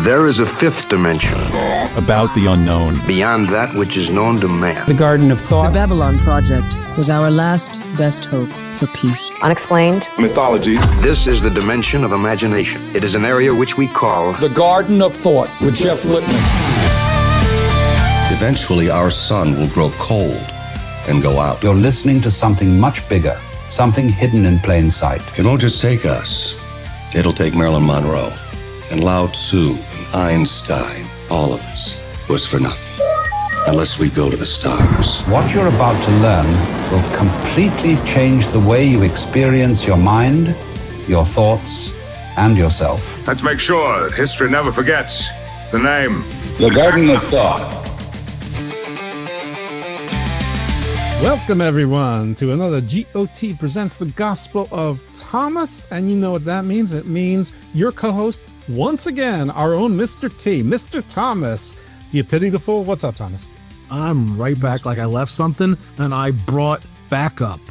There is a fifth dimension. About the unknown. Beyond that which is known to man. The Garden of Thought. The Babylon Project was our last best hope for peace. Unexplained. Mythology. This is the dimension of imagination. It is an area which we call The Garden of Thought with Jeff Lippman. Eventually, our sun will grow cold and go out. You're listening to something much bigger, something hidden in plain sight. It won't just take us. It'll take Marilyn Monroe and Lao Tzu and Einstein. All of this was for nothing unless we go to the stars. What you're about to learn will completely change the way you experience your mind, your thoughts, and yourself. Let's make sure that history never forgets the name. The Garden of Thought. Welcome, everyone, to another GOT Presents the Gospel of Thomas. And you know what that means? It means your co-host, once again, our own Mr. T, Mr. Thomas. Do you pity the fool? What's up, Thomas? I'm right back like I left something, and I brought backup.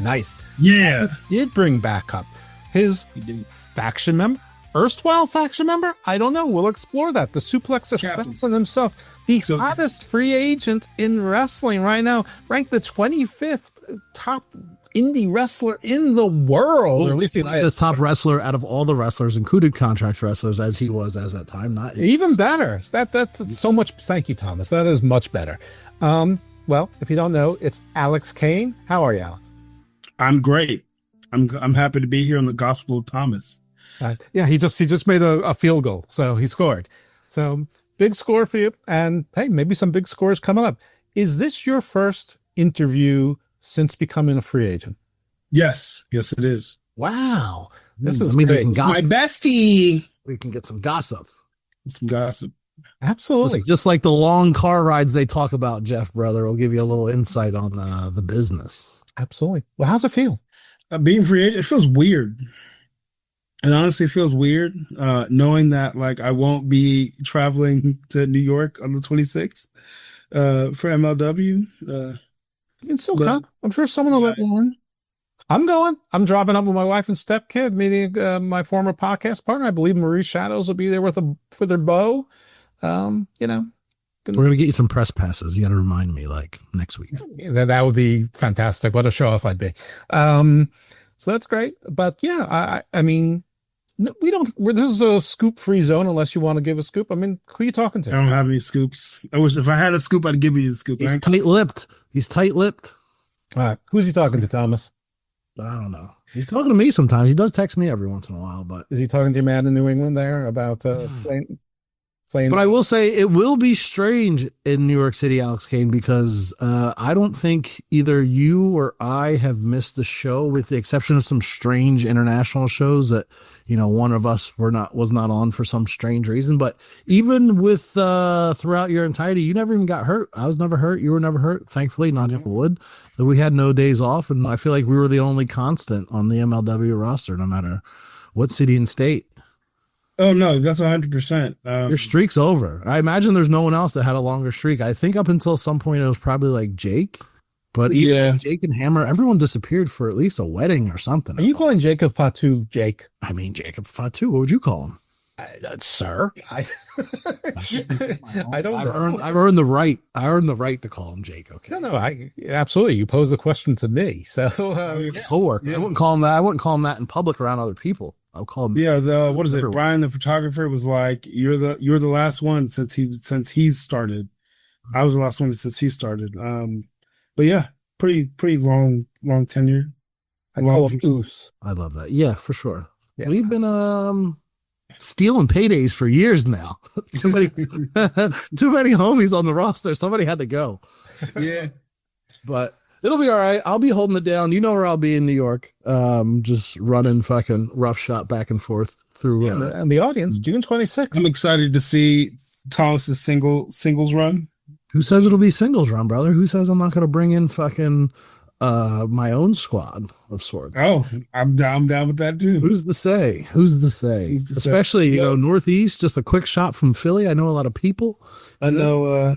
Nice. Yeah. He did bring backup. His faction member? Erstwhile faction member? I don't know. We'll explore that. The Suplex assassin himself. The hottest free agent in wrestling right now. Ranked the 25th top indie wrestler in the world. Or at least the top wrestler out of all the wrestlers, included contract wrestlers, as he was as that time. Not even better. That's so much. Thank you, Thomas. That is much better. Well, if you don't know, it's Alex Kane. How are you, Alex? I'm great. I'm happy to be here on the Gospel of Thomas. Yeah, he just made a field goal, so he scored. So big score for you, and hey, maybe some big scores coming up. Is this your first interview since becoming a free agent? Yes, it is. Wow, this is great. My bestie. We can get some gossip. Absolutely. Listen, just like the long car rides they talk about, Jeff, brother, will give you a little insight on the business. Absolutely. Well, how's it feel? Being free agent, it feels weird. It honestly feels weird, knowing that like I won't be traveling to New York on the 26th for MLW. It's still come. I'm sure someone will let you in. I'm going. I'm driving up with my wife and stepkid, meeting my former podcast partner. I believe Marie Shadows will be there with their bow. We're gonna get you some press passes. You got to remind me, like next week. That would be fantastic. What a show off I'd be. So that's great. But yeah, I mean, this is a scoop free zone unless you want to give a scoop. I mean, who are you talking to? I don't have any scoops. I wish if I had a scoop, I'd give you a scoop. He's tight-lipped. All right. Who's he talking to, Thomas? I don't know. He's talking to me sometimes. He does text me every once in a while, but is he talking to your man in New England there about playing? But I will say it will be strange in New York City, Alex Kane, because I don't think either you or I have missed the show, with the exception of some strange international shows that, one of us was not on for some strange reason. But even with throughout your entirety, you never even got hurt. I was never hurt. You were never hurt. Thankfully, knock on wood. We had no days off, and I feel like we were the only constant on the MLW roster, no matter what city and state. Oh no, that's 100%. Your streak's over. I imagine there's no one else that had a longer streak. I think up until some point it was probably like Jake, but even Jake and Hammer, everyone disappeared for at least a wedding or something. Are you calling Jacob Fatu Jake? I mean, Jacob Fatu. What would you call him? Sir. I don't know. I've earned the right. I earned the right to call him Jake. Okay. No, absolutely. You posed the question to me, so work. I wouldn't call him that. I wouldn't call him that in public around other people. I'll call him. Yeah. What is it? Brian, the photographer, was like, "You're the last one since he's started." I was the last one since he started. But yeah, pretty long tenure. I love that. Yeah, for sure. Yeah. We've been stealing paydays for years now. too many homies on the roster. Somebody had to go. Yeah, but it'll be all right. I'll be holding it down. You know where I'll be in New York. Just running fucking rough shot back and forth through. And the audience, June 26th. I'm excited to see Thomas's singles run. Who says it'll be singles run, brother? Who says I'm not going to bring in fucking my own squad of sorts? Oh, I'm down with that too. Who's to say? Especially, Northeast, just a quick shot from Philly. I know a lot of people. I know.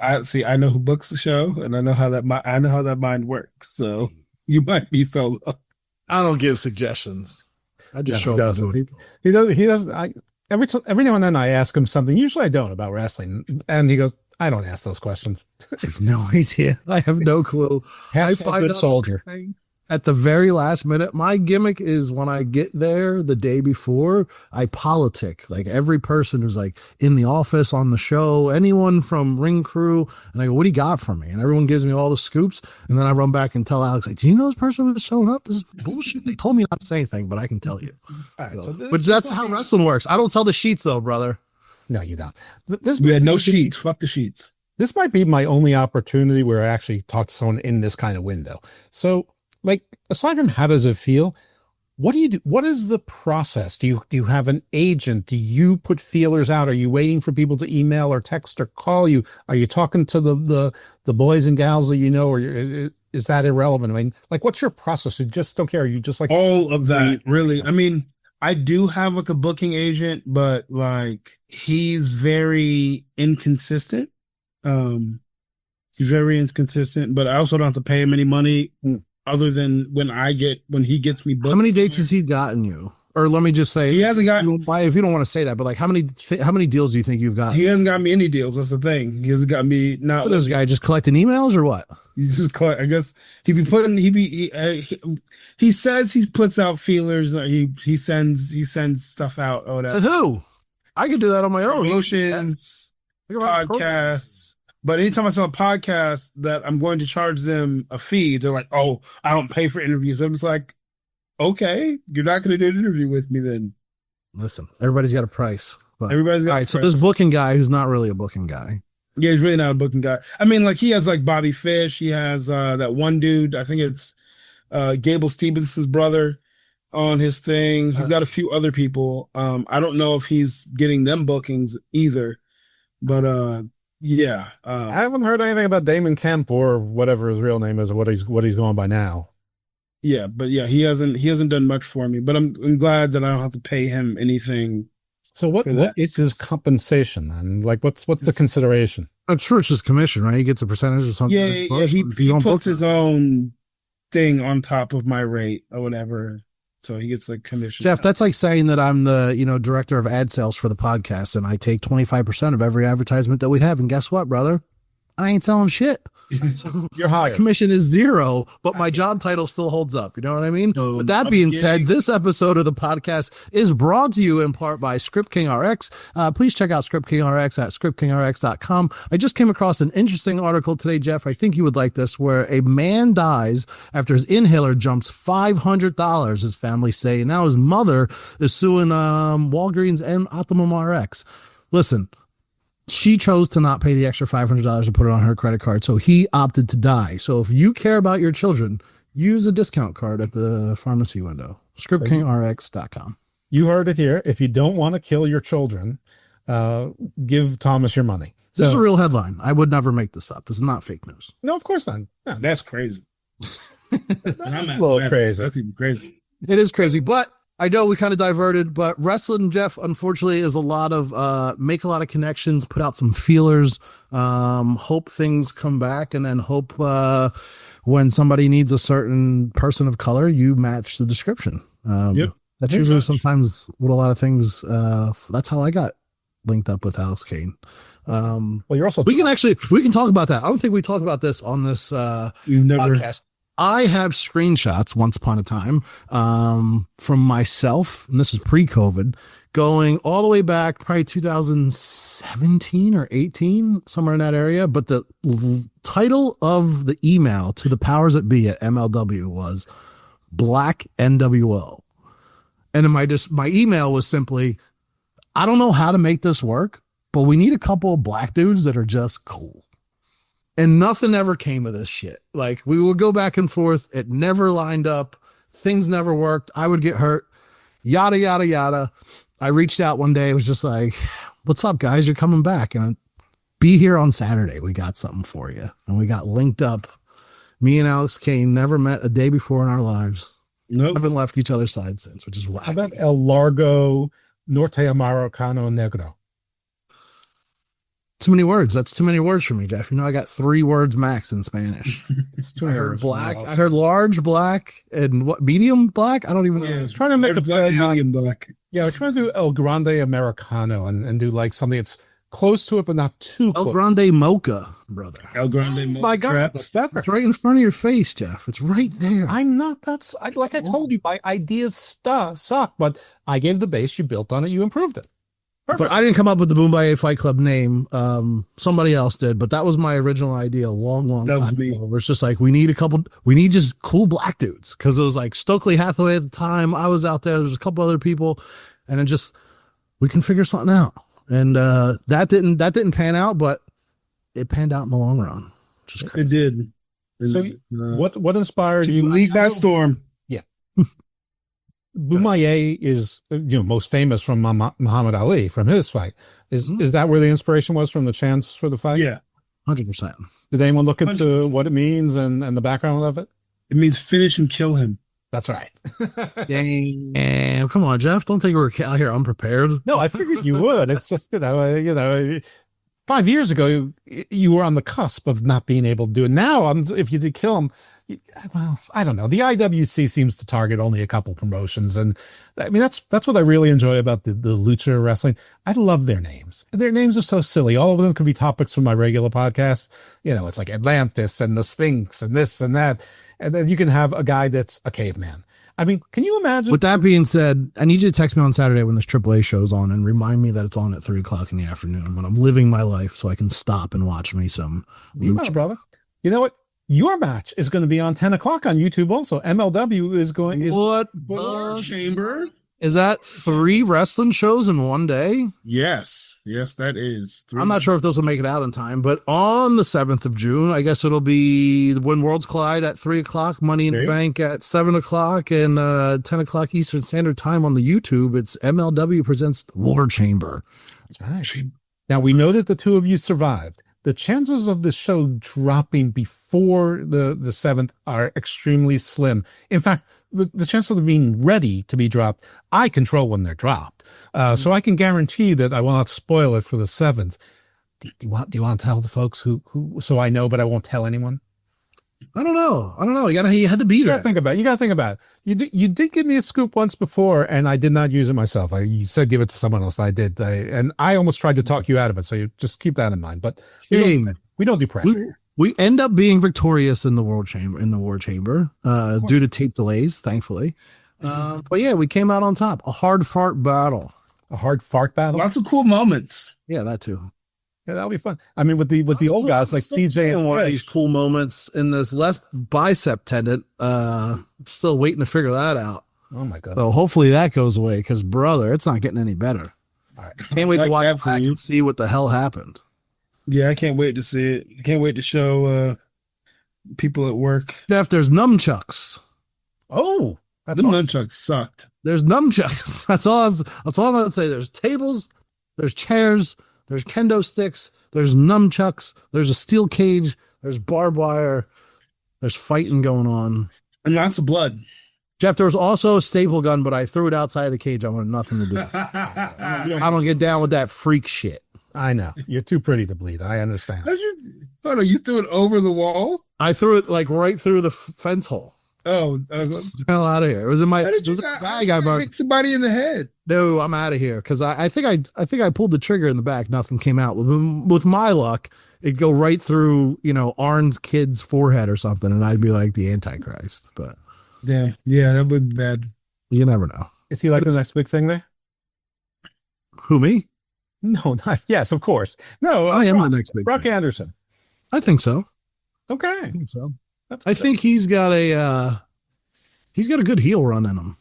I know who books the show, and I know how that mind works. So you might be solo. I don't give suggestions. I just show up to people. He doesn't. every now and then I ask him something. Usually I don't about wrestling, and he goes, "I don't ask those questions." I have no idea. I have no clue. I find good out soldier. at the very last minute. My gimmick is when I get there the day before, I politic like every person who's like in the office, on the show, anyone from ring crew. And I go, what do you got for me? And everyone gives me all the scoops. And then I run back and tell Alex, like, do you know this person was showing up? This is bullshit. They told me not to say anything, but I can tell you. All right, but that's how wrestling works. I don't tell the sheets though, brother. No, you don't. We had no sheets. Fuck the sheets. This might be my only opportunity where I actually talk to someone in this kind of window. So, like, aside from how does it feel, what do you do? What is the process? Do you have an agent? Do you put feelers out? Are you waiting for people to email or text or call you? Are you talking to the boys and gals that you know, or is that irrelevant? I mean, like, what's your process? You just don't care. You just like all of that, really. I mean, I do have like a booking agent, but like he's very inconsistent. He's very inconsistent, but I also don't have to pay him any money. Other than when he gets me booked. How many dates has he gotten you? Or let me just say, he hasn't gotten. If you don't want to say that, but like, how many deals do you think you've got? He hasn't got me any deals. That's the thing. He hasn't got me. Not. What is this guy just collecting emails or what? He's just collect. I guess he says he puts out feelers. He sends stuff out. Oh, that who? I could do that on my own. Promotions, podcasts. But anytime I sell a podcast that I'm going to charge them a fee, they're like, "Oh, I don't pay for interviews." I'm just like, "Okay, you're not going to do an interview with me then." Listen, everybody's got a price. Everybody's got. All right, so this booking guy who's not really a booking guy. Yeah, he's really not a booking guy. I mean, like he has like Bobby Fish. He has that one dude. I think it's Gable Stevenson's brother on his thing. He's got a few other people. I don't know if he's getting them bookings either, but. Yeah, I haven't heard anything about Damon Kemp or whatever his real name is, or what he's going by now. Yeah, but yeah, he hasn't done much for me. But I'm glad that I don't have to pay him anything. So what is his compensation then? Like, what's the consideration? I'm sure it's just commission, right? He gets a percentage or something. Yeah. He puts his own thing on top of my rate or whatever. So he gets like commission. Jeff, that's like saying that I'm the, director of ad sales for the podcast and I take 25% of every advertisement that we have. And guess what, brother? I ain't selling shit. So you're hired. My commission is 0, but my job title still holds up. You know what I mean? With that being said, this episode of the podcast is brought to you in part by Script King RX. Please check out Script King RX at scriptkingrx.com. I just came across an interesting article today, Jeff. I think you would like this, where a man dies after his inhaler jumps $500, his family say. And now his mother is suing Walgreens and Optimum RX. Listen. She chose to not pay the extra $500 to put it on her credit card, so he opted to die. So if you care about your children, use a discount card at the pharmacy window. ScriptKingRx.com. You heard it here. If you don't want to kill your children, give Thomas your money. This is a real headline. I would never make this up. This is not fake news. No, of course not. No. That's crazy. That's a little crazy. That's even crazy. It is crazy, but I know we kind of diverted, but wrestling, Jeff, unfortunately, is a lot of make a lot of connections, put out some feelers, hope things come back, and then hope when somebody needs a certain person of color, you match the description. Yep. That's usually sometimes what a lot of things. That's how I got linked up with Alex Kane. Well, you're also we can talk about that. I don't think we talked about this on this podcast. I have screenshots once upon a time from myself, and this is pre-COVID, going all the way back, probably 2017 or 18, somewhere in that area. But the title of the email to the powers that be at MLW was Black NWO. And then my email was simply, I don't know how to make this work, but we need a couple of black dudes that are just cool. And nothing ever came of this shit. Like, we would go back and forth. It never lined up. Things never worked. I would get hurt. Yada, yada, yada. I reached out one day. It was just like, what's up, guys? You're coming back. And be here on Saturday. We got something for you. And we got linked up. Me and Alex Kane never met a day before in our lives. Nope. Haven't left each other's side since, which is wacky. How about El Largo Norte Americano Negro? Too many words. That's too many words for me, Jeff. You know, I got 3 words max in Spanish. It's too I heard black. I heard large black and what medium black. I don't even know. Yeah, I was trying to make a play medium black. Yeah, we're trying to do El Grande Americano and do like something that's close to it, but not too close. El Grande Mocha, brother. El Grande Mocha. My God, Traps. that's better. It's right in front of your face, Jeff. It's right there. I'm not. Like I told you, my ideas suck, but I gave the base. You built on it. You improved it. Perfect. But I didn't come up with the Bomaye Fight Club name. Somebody else did, but that was my original idea a long That was time me. ago, where it's just like, we need just cool black dudes. Cause it was like Stokely Hathaway at the time. I was out there. There's a couple other people, and it just, we can figure something out. And, that didn't pan out, but it panned out in the long run. Just crazy. It did. So what inspired you? League that storm. Yeah. Bomaye is, most famous from Muhammad Ali, from his fight. Is that where the inspiration was, from the chants for the fight? Yeah. 100%. Did anyone look into what it means and the background of it? It means finish and kill him. That's right. Damn, come on, Jeff. Don't think we're out here unprepared. No, I figured you would. It's just, 5 years ago, you were on the cusp of not being able to do it. Now, if you did kill him, well, I don't know. The IWC seems to target only a couple promotions. And I mean, that's what I really enjoy about the lucha wrestling. I love their names. Their names are so silly. All of them could be topics from my regular podcast. It's like Atlantis and the Sphinx and this and that. And then you can have a guy that's a caveman. I mean, can you imagine? With that being said, I need you to text me on Saturday when this AAA show's on and remind me that it's on at 3:00 in the afternoon when I'm living my life, so I can stop and watch me some lucha. Brother. You know what? Your match is going to be on 10 o'clock on YouTube also. MLW is going... What? Chamber? Is that 3 wrestling shows in one day? Yes, that is. I'm not sure if those will make it out in time, but on the 7th of June, I guess it'll be When Worlds Collide at 3:00, Money in the Bank at 7:00, and 10 o'clock Eastern Standard Time on the YouTube. It's MLW presents War Chamber. That's right. Now, we know that the two of you survived. The chances of the show dropping before the 7th are extremely slim. In fact, the chance of them being ready to be dropped, I control when they're dropped. So I can guarantee that I will not spoil it for the 7th. Do you want to tell the folks who, so I know, but I won't tell anyone? I don't know. You had to be there. You got to think about it. You did give me a scoop once before, and I did not use it myself. You said give it to someone else, and I did. And I almost tried to talk you out of it. So you just keep that in mind. But we don't do pressure. We end up being victorious in the War Chamber, due to tape delays, thankfully. But yeah, we came out on top. A hard fart battle. A hard fart battle. Lots of cool moments. Yeah, that too. Yeah, that'll be fun. I mean, with the old guys like CJ and one of these cool moments in this left bicep tendon. Still waiting to figure that out. Oh my God. So hopefully that goes away, because brother, it's not getting any better. All right. Can't wait to watch back and see what the hell happened. Yeah, I can't wait to see it. I can't wait to show people at work. Jeff, there's nunchucks. Oh, the nunchucks sucked. There's nunchucks. That's all I'm gonna say. There's tables, there's chairs, there's kendo sticks, there's nunchucks, there's a steel cage, there's barbed wire, there's fighting going on. And lots of blood. Jeff, there was also a staple gun, but I threw it outside the cage. I wanted nothing to do with it. I don't get down with that freak shit. I know. You're too pretty to bleed. I understand. You threw it over the wall? I threw it like right through the fence hole. Oh, hell out of here! It was in my. How did you bag. I hit somebody in the head. No, I'm out of here, because I think I pulled the trigger in the back. Nothing came out. With my luck, it'd go right through Arn's kid's forehead or something, and I'd be like the Antichrist. But yeah, that would be bad. You never know. Is he like the next big thing there? Who, me? No, not yes, of course. No, I am the next big Brock thing. Anderson. I think so. Okay, I think so. That's I think he's got a good heel run in him.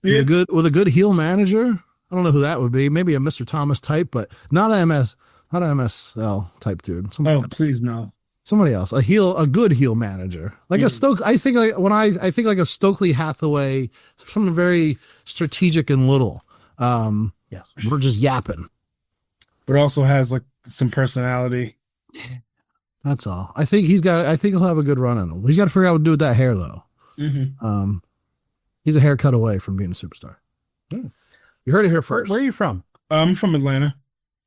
Yeah. With a good heel manager. I don't know who that would be. Maybe a Mr. Thomas type, but not an MSL type dude. Oh, please no. Somebody else. A good heel manager. Like a Stokely. I think like a Stokely Hathaway, something very strategic and little. Yes. We're just yapping. But also has like some personality. That's all. I think he'll have a good run on him. He's got to figure out what to do with that hair though. Mm-hmm. He's a haircut away from being a superstar. You heard it here first. Where are you from? I'm from Atlanta.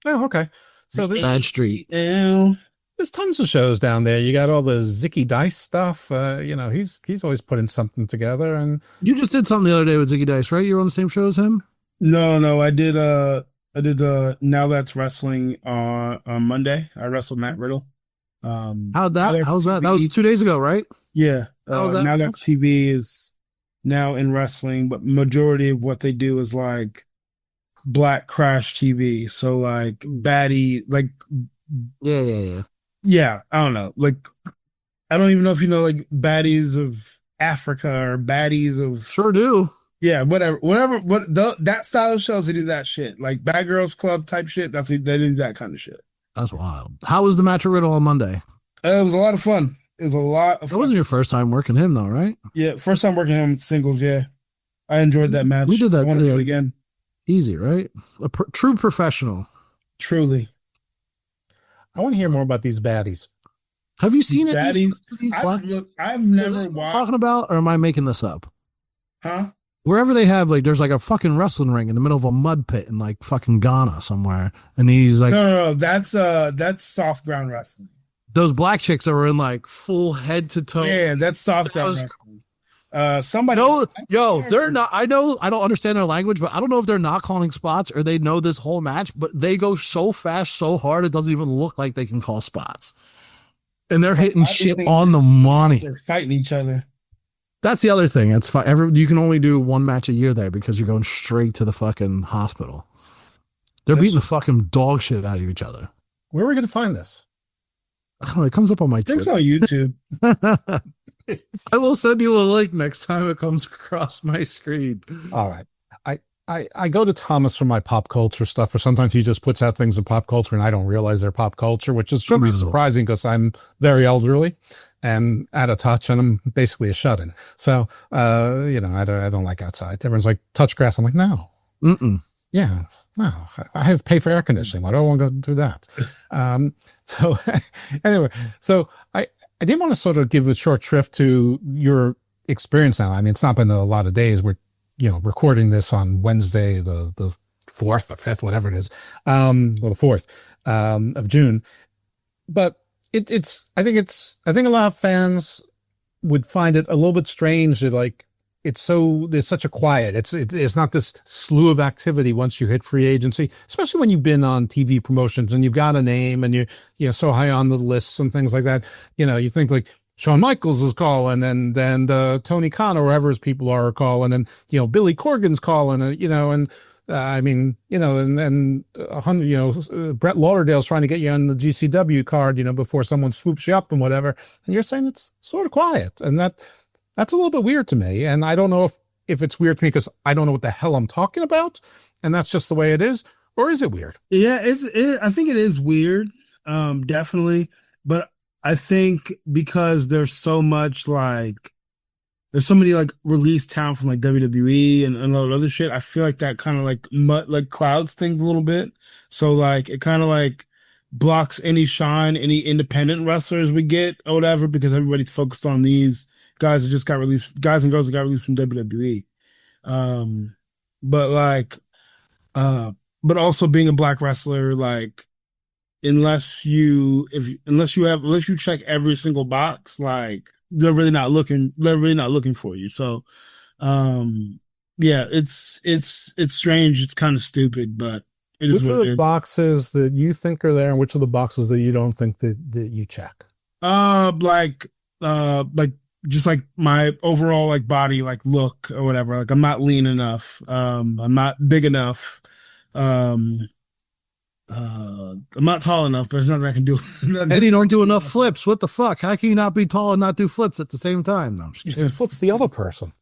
Oh, okay. So Bad Street. There's tons of shows down there. You got all the Zicky Dice stuff. He's always putting something together. And you just did something the other day with Ziggy Dice, right? You were on the same show as him. No, I did Now That's Wrestling on Monday. I wrestled Matt Riddle. How's that? That was 2 days ago, right? Yeah. How was that? Now That's TV is now in wrestling, but majority of what they do is like Black Crash TV. So like baddie, like Yeah. I don't know. Like I don't even know if you know like baddies of Africa or baddies of Sure do. yeah, whatever. That style of shows, they do that shit. Like Bad Girls Club type shit. They do that kind of shit. That's wild. How was the match at Riddle on Monday? It was a lot of fun. It was a lot of That fun. wasn't your first time working him though, right? Yeah, first time working him singles. Yeah, I enjoyed that match. We did that. I want to do it again. Easy, right? True professional. Truly. I want to hear more about these baddies. Have you seen Baddies. it? I've never watched. Talking about, or am I making this up? Huh? Wherever they have like, there's like a fucking wrestling ring in the middle of a mud pit in like fucking Ghana somewhere, and he's like, No. That's soft ground wrestling. those black chicks that were in like full head to toe. Yeah, that's soft ground wrestling. Somebody. They're not. I know I don't understand their language, but I don't know if they're not calling spots or they know this whole match, but they go so fast, so hard, it doesn't even look like they can call spots. And they're hitting shit on the money. They're fighting each other. That's the other thing. That's fine. You can only do one match a year there because you're going straight to the fucking hospital. They're beating the fucking dog shit out of each other. Where are we going to find this? I don't know. It comes up on my It's Twitter. on YouTube. I will send you a link next time it comes across my screen. All right. I go to Thomas for my pop culture stuff, or sometimes he just puts out things in pop culture and I don't realize they're pop culture, which is should be surprising because I'm very elderly and out of touch and I'm basically a shut-in. So, I don't like outside. Everyone's like, touch grass. I'm like, no. Yeah, no, I have pay for air conditioning. Why do I want to go do that? So anyway, I did want to sort of give a short shrift to your experience now. I mean, it's not been a lot of days. We're, recording this on Wednesday, the 4th or 5th, whatever it is, the 4th, of June. But I think a lot of fans would find it a little bit strange that like, there's such a quiet. It's not this slew of activity once you hit free agency, especially when you've been on TV promotions and you've got a name and you're so high on the lists and things like that. You think like Shawn Michaels is calling and then Tony Khan or whoever his people are calling and, Billy Corgan's calling, and Brett Lauderdale's trying to get you on the GCW card, before someone swoops you up and whatever. And you're saying it's sort of quiet, and that's a little bit weird to me. And I don't know if it's weird to me because I don't know what the hell I'm talking about. And that's just the way it is. Or is it weird? Yeah, I think it is weird. Definitely. But I think because there's so much there's so many like released talent from like WWE and all that other shit. I feel like that kind of like clouds things a little bit. So like it kind of like blocks any shine, any independent wrestlers we get or whatever, because everybody's focused on these guys that just got released, guys and girls that got released from WWE. But also being a black wrestler, like, unless you check every single box, like they're really not looking for you. So, yeah, it's strange. It's kind of stupid, but it is. Which are the boxes that you think are there and which are the boxes that you don't think that you check? Just like my overall like body, like look or whatever. Like I'm not lean enough. I'm not big enough. I'm not tall enough, but there's nothing I can do. Eddie don't do enough flips. What the fuck? How can you not be tall and not do flips at the same time? No, I'm just kidding. And flips the other person.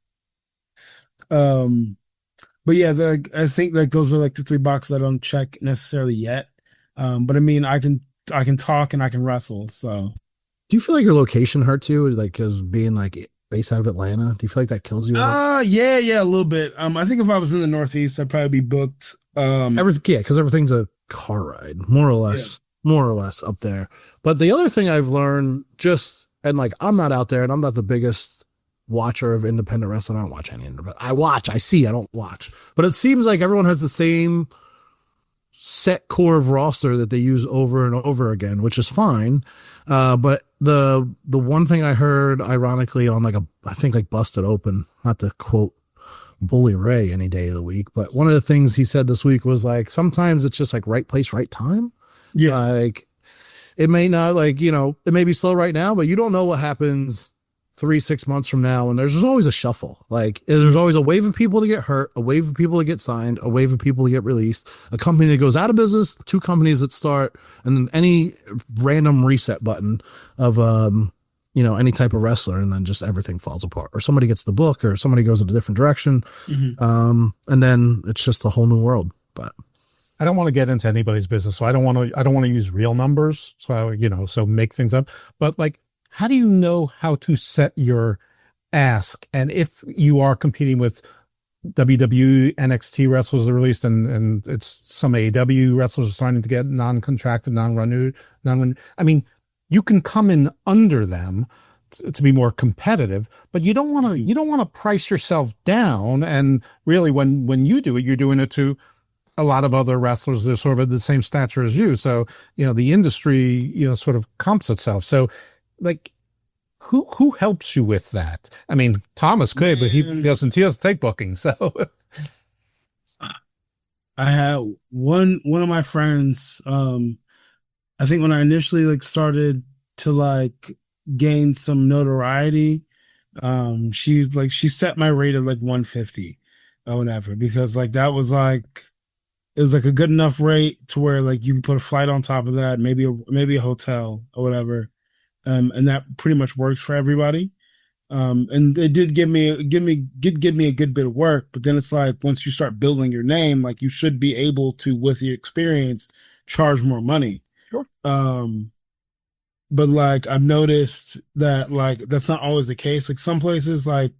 But yeah, I think like those are like the three boxes I don't check necessarily yet. But I mean, I can talk and I can wrestle. So, do you feel like your location hurts you, like, because being like based out of Atlanta? Do you feel like that kills you? Yeah, a little bit. I think if I was in the Northeast, I'd probably be booked. Because everything's a car ride, more or less up there. But the other thing I've learned, and like, I'm not out there and I'm not the biggest watcher of independent wrestling. I don't watch any independent. I don't watch. But it seems like everyone has the same set core of roster that they use over and over again, which is fine. But the one thing I heard, ironically, on I think Busted Open, not to quote bully Ray any day of the week. But one of the things he said this week was like, sometimes it's just like right place, right time. Yeah. Like it may not like, you know, it may be slow right now, but you don't know what happens 3-6 months from now. And there's always a shuffle. Like there's always a wave of people to get hurt, a wave of people to get signed, a wave of people to get released, a company that goes out of business, 2 companies that start, and then any random reset button of, you know, any type of wrestler, and then just everything falls apart, or somebody gets the book, or somebody goes in a different direction. And then it's just a whole new world. But I don't want to get into anybody's business, so I don't want to use real numbers. So so make things up. But like, how do you know how to set your ask? And if you are competing with WWE NXT wrestlers that are released, and it's some AEW wrestlers are starting to get non-contracted, non-renewed. I mean, you can come in under them to be more competitive, but you don't want to price yourself down. And really, when you do it, you're doing it to a lot of other wrestlers that are sort of the same stature as you. So, the industry, sort of comps itself. So like, who helps you with that? I mean, Thomas could, but he doesn't take bookings. So I had one of my friends, I think when I initially like started to like gain some notoriety, she set my rate at like 150 or whatever, because like that was like, it was like a good enough rate to where like you can put a flight on top of that, maybe a hotel or whatever. And that pretty much works for everybody. And it did give me a good bit of work, but then it's like, once you start building your name, like you should be able to, with your experience, charge more money. Sure. But like, I've noticed that like, that's not always the case. Like some places, like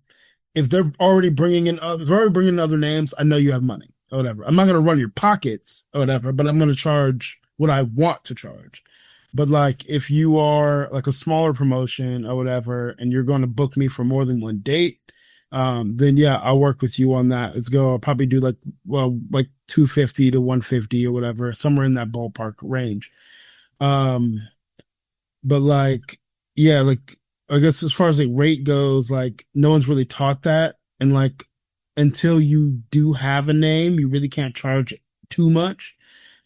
if they're already bringing in other names, I know you have money or whatever. I'm not going to run your pockets or whatever, but I'm going to charge what I want to charge. But like, if you are like a smaller promotion or whatever, and you're going to book me for more than one date, then yeah, I'll work with you on that. I'll probably do like 250 to 150 or whatever, somewhere in that ballpark range. But like, yeah, like, I guess as far as like rate goes, like no one's really taught that. And like, until you do have a name, you really can't charge too much.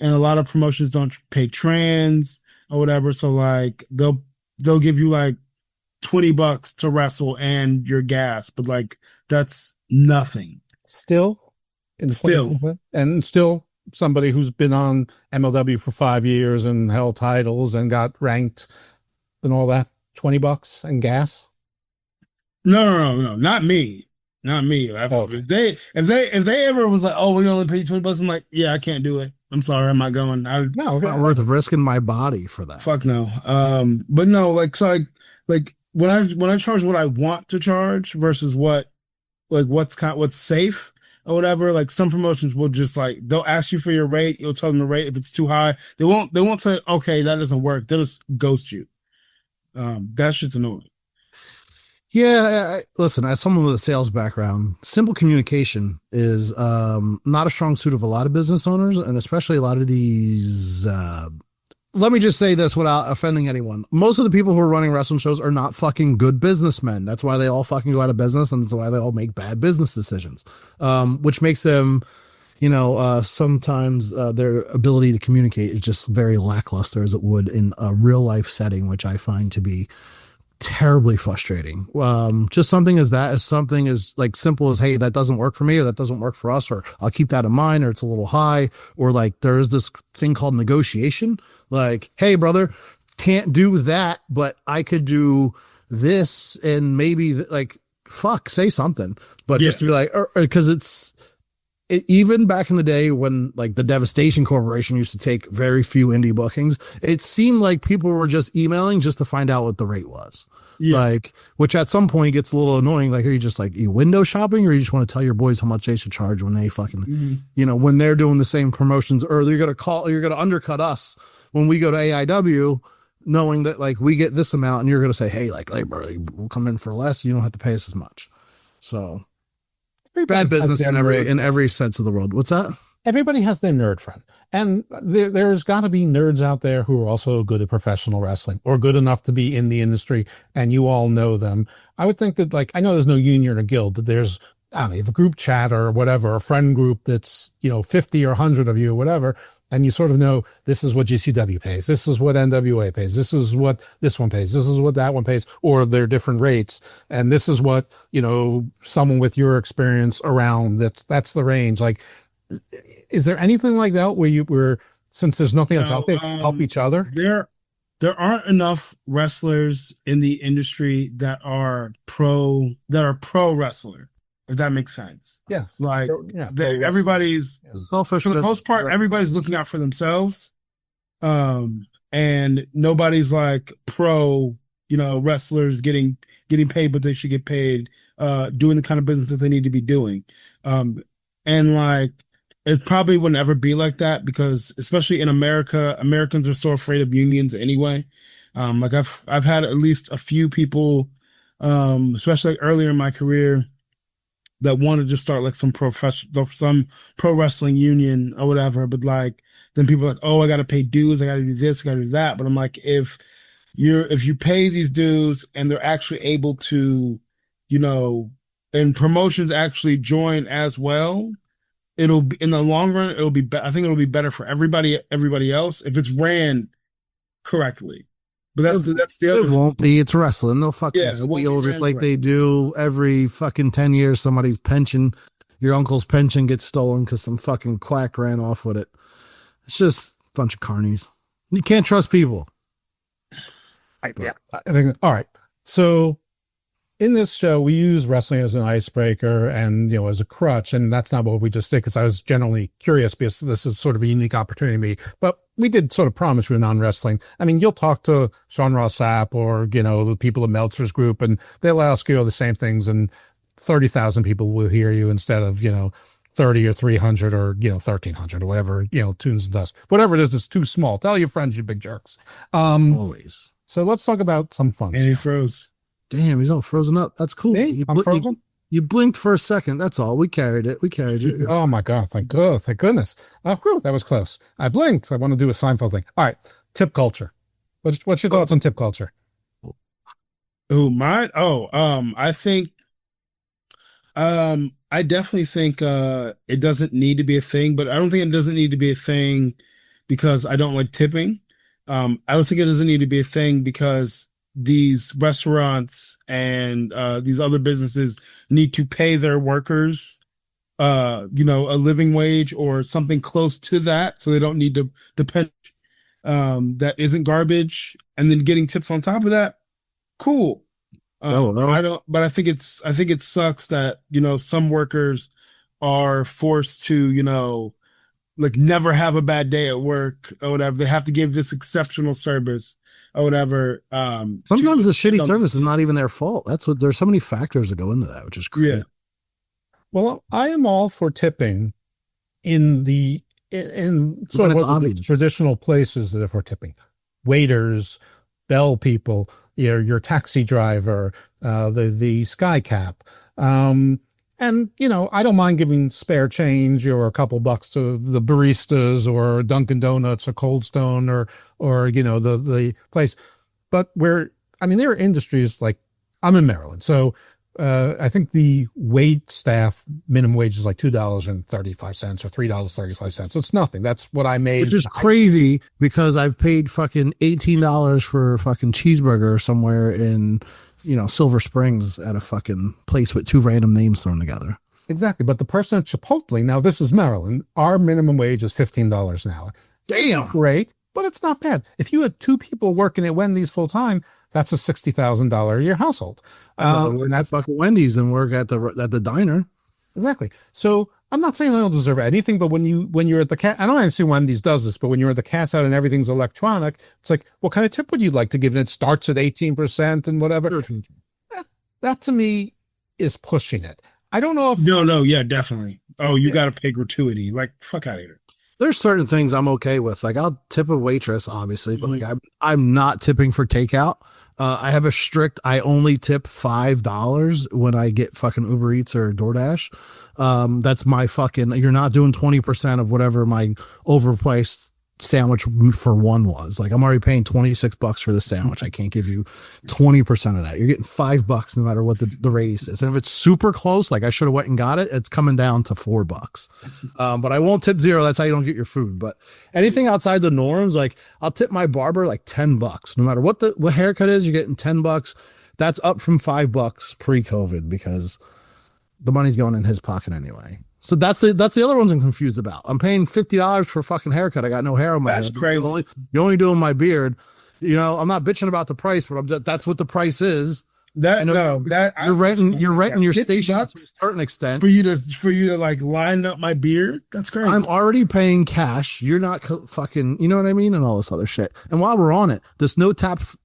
And a lot of promotions don't pay trans or whatever. So like they'll give you like $20 to wrestle and your gas, but like that's nothing. Still somebody who's been on MLW for 5 years and held titles and got ranked and all that, $20 and gas. No, not me. If they ever was like, oh, we only pay $20, I'm like, yeah, I can't do it. I'm sorry, I'm not going. I'm not worth risking my body for that. Fuck no. But no, like, so like when I charge what I want to charge versus what's safe or whatever, like some promotions will just like, they'll ask you for your rate. You'll tell them the rate. If it's too high, they won't say, okay, that doesn't work. They'll just ghost you. That shit's annoying. Yeah, listen, as someone with a sales background, simple communication is not a strong suit of a lot of business owners, and especially a lot of these. Let me just say this without offending anyone. Most of the people who are running wrestling shows are not fucking good businessmen. That's why they all fucking go out of business, and that's why they all make bad business decisions, which makes them, sometimes their ability to communicate is just very lackluster, as it would in a real life setting, which I find to be terribly frustrating. Just something as like simple as, hey, that doesn't work for me, or that doesn't work for us, or I'll keep that in mind, or it's a little high, or like there is this thing called negotiation. Like, hey, brother, can't do that, but I could do this, and maybe like, fuck, say something. But just to be like, because even back in the day when like the Devastation Corporation used to take very few indie bookings, it seemed like people were just emailing just to find out what the rate was. Yeah. Like, which at some point gets a little annoying. Like, are you just like, you window shopping, or you just want to tell your boys how much they should charge when they fucking, when they're doing the same promotions, or you're going to undercut us when we go to AIW, knowing that like we get this amount, and you're going to say, hey, like, hey, bro, we'll come in for less. You don't have to pay us as much. So bad business in every sense of the world. What's that? Everybody has their nerd friend. And there's got to be nerds out there who are also good at professional wrestling, or good enough to be in the industry, and you all know them. I would think that, like, I know there's no union or guild, that there's I don't know, you have a group chat or whatever, a friend group that's, 50 or 100 of you or whatever, and you sort of know this is what GCW pays, this is what NWA pays, this is what this one pays, this is what that one pays, or they're different rates, and this is what, someone with your experience around, that's the range. Like, is there anything like that where since there's nothing else out there, help each other? There aren't enough wrestlers in the industry that are pro wrestler, if that makes sense. Yes. Like everybody's selfish. For the most part, everybody's looking out for themselves. And nobody's like pro, wrestlers getting paid, but they should get paid, doing the kind of business that they need to be doing. And like, it probably wouldn't ever be like that because, especially in America, Americans are so afraid of unions anyway. Like I've had at least a few people, especially like earlier in my career, that wanted to start like some pro wrestling union or whatever. But like, then people are like, oh, I got to pay dues. I got to do this. I got to do that. But I'm like, if you pay these dues and they're actually able to, and promotions actually join as well, it'll be in the long run. It'll be. I think it'll be better for everybody else if it's ran correctly. But that's the other. It won't be. It's wrestling. They'll fucking steal just like they do every fucking 10 years. Somebody's pension, your uncle's pension gets stolen because some fucking quack ran off with it. It's just a bunch of carnies. You can't trust people. I think. All right. So in this show, we use wrestling as an icebreaker and, as a crutch. And that's not what we just did because I was generally curious because this is sort of a unique opportunity to me. But we did sort of promise you non-wrestling. I mean, you'll talk to Sean Ross Sapp or, the people at Meltzer's group and they'll ask you all the same things and 30,000 people will hear you instead of, 30 or 300 or, 1,300 or whatever, Tunes and Dust. Whatever it is, it's too small. Tell your friends, you big jerks. Always. So let's talk about some fun. And he froze. Damn, he's all frozen up. That's cool. Me? I'm frozen? You blinked for a second. That's all. We carried it. Oh my God. Thank goodness. Whew, that was close. I blinked. I want to do a Seinfeld thing. All right. Tip culture. What's your thoughts on tip culture? Oh, mine? I think, I definitely think, it doesn't need to be a thing, but I don't think it doesn't need to be a thing because I don't like tipping. I don't think it doesn't need to be a thing because these restaurants and these other businesses need to pay their workers, a living wage or something close to that, so they don't need to depend. That isn't garbage, and then getting tips on top of that, cool. But I think it sucks that some workers are forced to like never have a bad day at work or whatever. They have to give this exceptional service or whatever. Sometimes the shitty service is not even their fault. There's so many factors that go into that, which is crazy. Yeah. Well, I am all for tipping in sort of obvious traditional places that are for tipping. Waiters, bell people, your taxi driver, the sky cap. And, I don't mind giving spare change or a couple bucks to the baristas or Dunkin' Donuts or Cold Stone or the place. But there are industries like I'm in Maryland. So, I think the wait staff minimum wage is like $2.35 or $3.35. It's nothing. That's what I made. Which is crazy because I've paid fucking $18 for a fucking cheeseburger somewhere in, Silver Springs at a fucking place with two random names thrown together. Exactly. But the person at Chipotle, now this is Maryland, our minimum wage is $15 an hour. Damn. Great. But it's not bad. If you had two people working at Wendy's full time, that's a $60,000 a year household. And that fucking Wendy's and work at the diner. Exactly. So I'm not saying they don't deserve anything, but when you're at the I don't even see Wendy's does this, but when you're at the cash out and everything's electronic, it's like, what kind of tip would you like to give? And it starts at 18% and whatever. That to me is pushing it. I don't know if no, yeah, definitely. Oh, you got to pay gratuity. Like, fuck out of here. There's certain things I'm okay with. Like I'll tip a waitress, obviously, but like I'm not tipping for takeout. I have a strict, I only tip $5 when I get fucking Uber Eats or DoorDash. That's my fucking, you're not doing 20% of whatever my overpriced sandwich for one was. Like, I'm already paying $26 for the sandwich. I can't give you 20% of that. You're getting $5 no matter what the radius is. And if it's super close, like I should have went and got it, it's coming down to $4. But I won't tip zero. That's how you don't get your food. But anything outside the norms, like I'll tip my barber like $10. No matter what haircut is, you're getting $10. That's up from $5 pre-COVID because the money's going in his pocket anyway. So that's the other ones I'm confused about. I'm paying $50 for a fucking haircut. I got no hair on my head. That's crazy. You're only doing my beard. You know, I'm not bitching about the price, but that's what the price is. You're renting your station to a certain extent for you to like line up my beard. That's crazy. I'm already paying cash. You're not fucking, you know what I mean, and all this other shit. And while we're on it, this no tax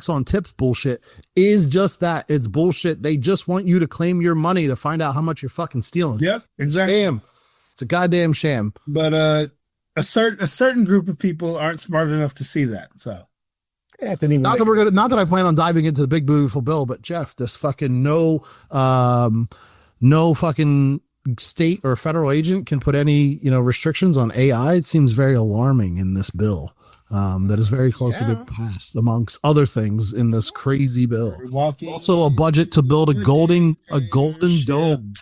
on tips bullshit is just that. It's bullshit. They just want you to claim your money to find out how much you're fucking stealing. Yep, exactly. Sham. It's a goddamn sham. But a certain group of people aren't smart enough to see that. So. Not that I plan on diving into the big beautiful bill, but Jeff, this fucking no fucking state or federal agent can put any restrictions on AI. It seems very alarming in this bill that is very close to being passed, amongst other things in this crazy bill. Also, a budget to build a golden dome.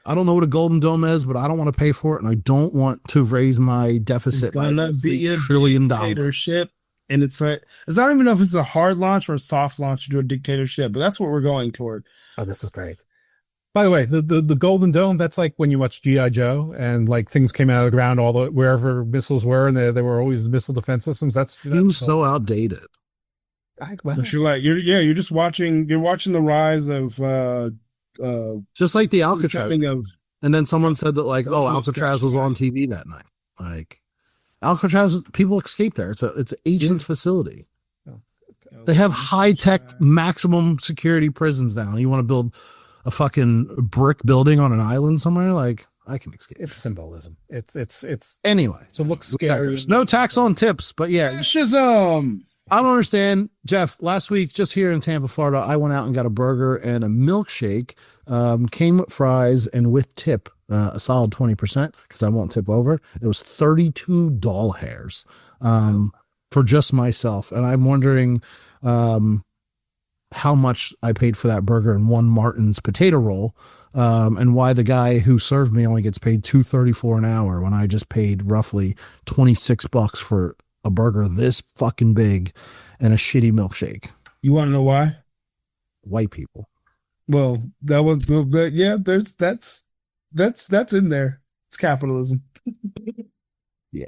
I don't know what a golden dome is, but I don't want to pay for it, and I don't want to raise my deficit. It's gonna be a $1 trillion dictatorship. And it's like, I don't even know if it's a hard launch or a soft launch to a dictatorship, but that's what we're going toward. Oh, this is great. By the way, the Golden Dome, that's like when you watch G.I. Joe and like things came out of the ground wherever missiles were, and there were always the missile defense systems. That's so outdated. But you're just watching the rise of just like the Alcatraz. And then someone said that like, Alcatraz was on TV that night. Like, Alcatraz, people escape there. It's an ancient facility. They have high-tech, maximum security prisons now. You want to build a fucking brick building on an island somewhere? Like, I can escape. It's symbolism. It's anyway. So it looks scary. There's no tax on tips, but yeah. Shazam! I don't understand, Jeff. Last week, just here in Tampa, Florida, I went out and got a burger and a milkshake. Came with fries and with tip. A solid 20% because I won't tip over. It was $32 for just myself. And I'm wondering how much I paid for that burger and one Martin's potato roll, and why the guy who served me only gets paid $2.34 an hour when I just paid roughly $26 for a burger this fucking big and a shitty milkshake. You want to know why? White people. Well, that's in there. It's capitalism. Yeah.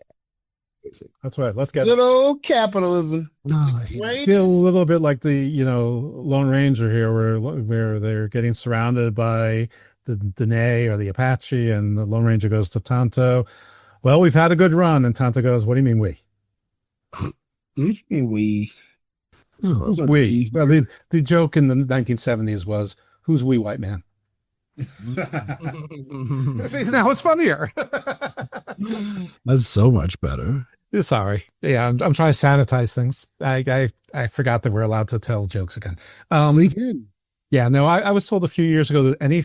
That's right. Let's get good old capitalism. I feel a little bit like the Lone Ranger here, where they're getting surrounded by the Dene or the Apache, and the Lone Ranger goes to Tonto. Well, we've had a good run, and Tonto goes, "What do you mean we?" What do you mean we? Who's we? Well, the joke in the 1970s was, "Who's we, white man?" Now it's funnier. That's so much better. Sorry. Yeah, I'm trying to sanitize things. I forgot that we're allowed to tell jokes again. We can. Yeah, no, I was told a few years ago that any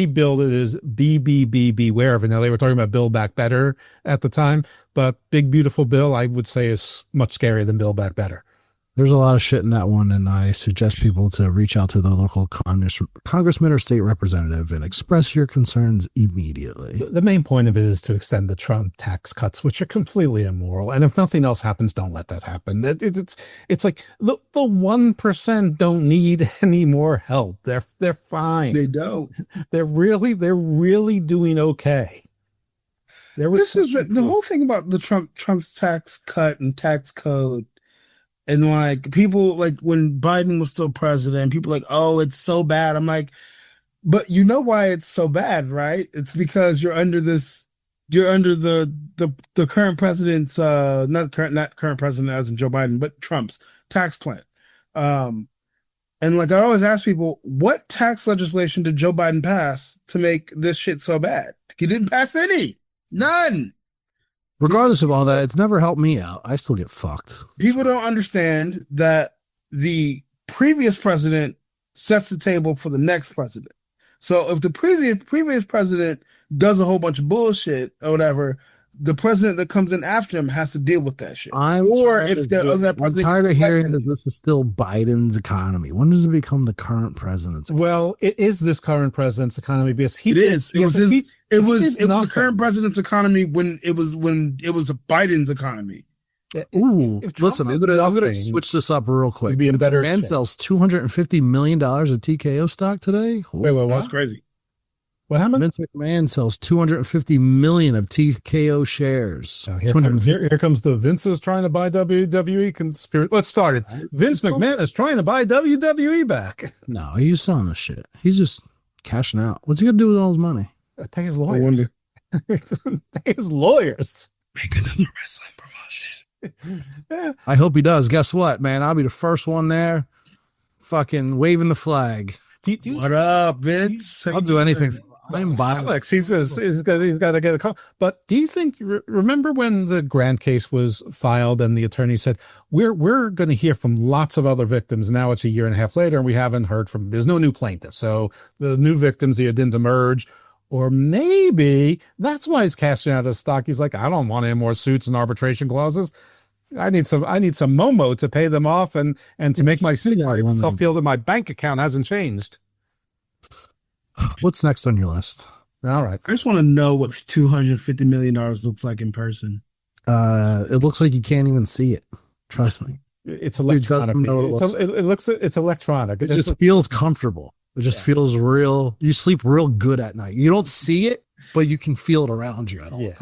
bill that is beware of it. Now, they were talking about Build Back Better at the time, but Big Beautiful Bill, I would say, is much scarier than Build Back Better. There's a lot of shit in that one, and I suggest people to reach out to the local congressman or state representative and express your concerns immediately. The main point of it is to extend the Trump tax cuts, which are completely immoral. And if nothing else happens, don't let that happen. It's like the 1% don't need any more help. They're fine. They don't. They're really doing okay. This is the whole thing about the Trump's tax cut and tax code. And like people, like when Biden was still president, people like, oh, it's so bad. I'm like, but you know why it's so bad, right? It's because you're under the current president's, not current president as in Joe Biden, but Trump's tax plan. And like I always ask people, what tax legislation did Joe Biden pass to make this shit so bad? He didn't pass any. None. Regardless of all that, it's never helped me out. I still get fucked. People don't understand that the previous president sets the table for the next president. So if the previous president does a whole bunch of bullshit or whatever, the president that comes in after him has to deal with that shit. I'm tired of hearing that this is still Biden's economy. When does it become the current president's economy? Well, it is this current president's economy because it was the current president's economy when it was Biden's economy. Ooh, listen, I'm gonna switch this up real quick. Be in better man shape. sells $250 million of TKO stock today. Wait, that's crazy. What happened? Vince McMahon sells $250 million of TKO shares. So here comes the Vince is trying to buy WWE conspiracy. Let's start it. Vince McMahon is trying to buy WWE back. No, he's selling the shit. He's just cashing out. What's he gonna do with all his money? Pay his lawyers. I wonder. Pay his lawyers. Make another wrestling promotion. Yeah. I hope he does. Guess what, man? I'll be the first one there, fucking waving the flag. What up, Vince? I'll do anything. I'm Alex. He's got to get a call. But do you think? Remember when the Grant case was filed and the attorney said we're going to hear from lots of other victims. Now it's a year and a half later, and we haven't heard from. There's no new plaintiff, so the new victims either didn't emerge, or maybe that's why he's cashing out his stock. He's like, I don't want any more suits and arbitration clauses. I need some Momo to pay them off and to make myself feel that my bank account hasn't changed. What's next on your list? All right. I just want to know what $250 million looks like in person. It looks like you can't even see it. Trust me. It's electronic. It's electronic. It just feels comfortable. It just feels real. You sleep real good at night. You don't see it, but you can feel it around you.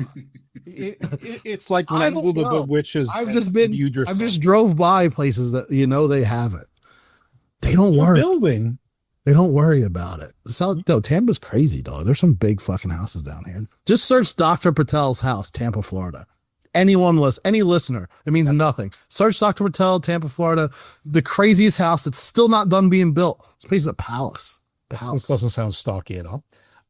It's like when the witches. I've just drove by places that they have it. They don't worry. Building. They don't worry about it. Tampa's crazy, dog. There's some big fucking houses down here. Just search Dr. Patel's house, Tampa, Florida. Any listener, it means nothing. Search Dr. Patel, Tampa, Florida. The craziest house that's still not done being built. This place is a palace. This doesn't sound stalky at all.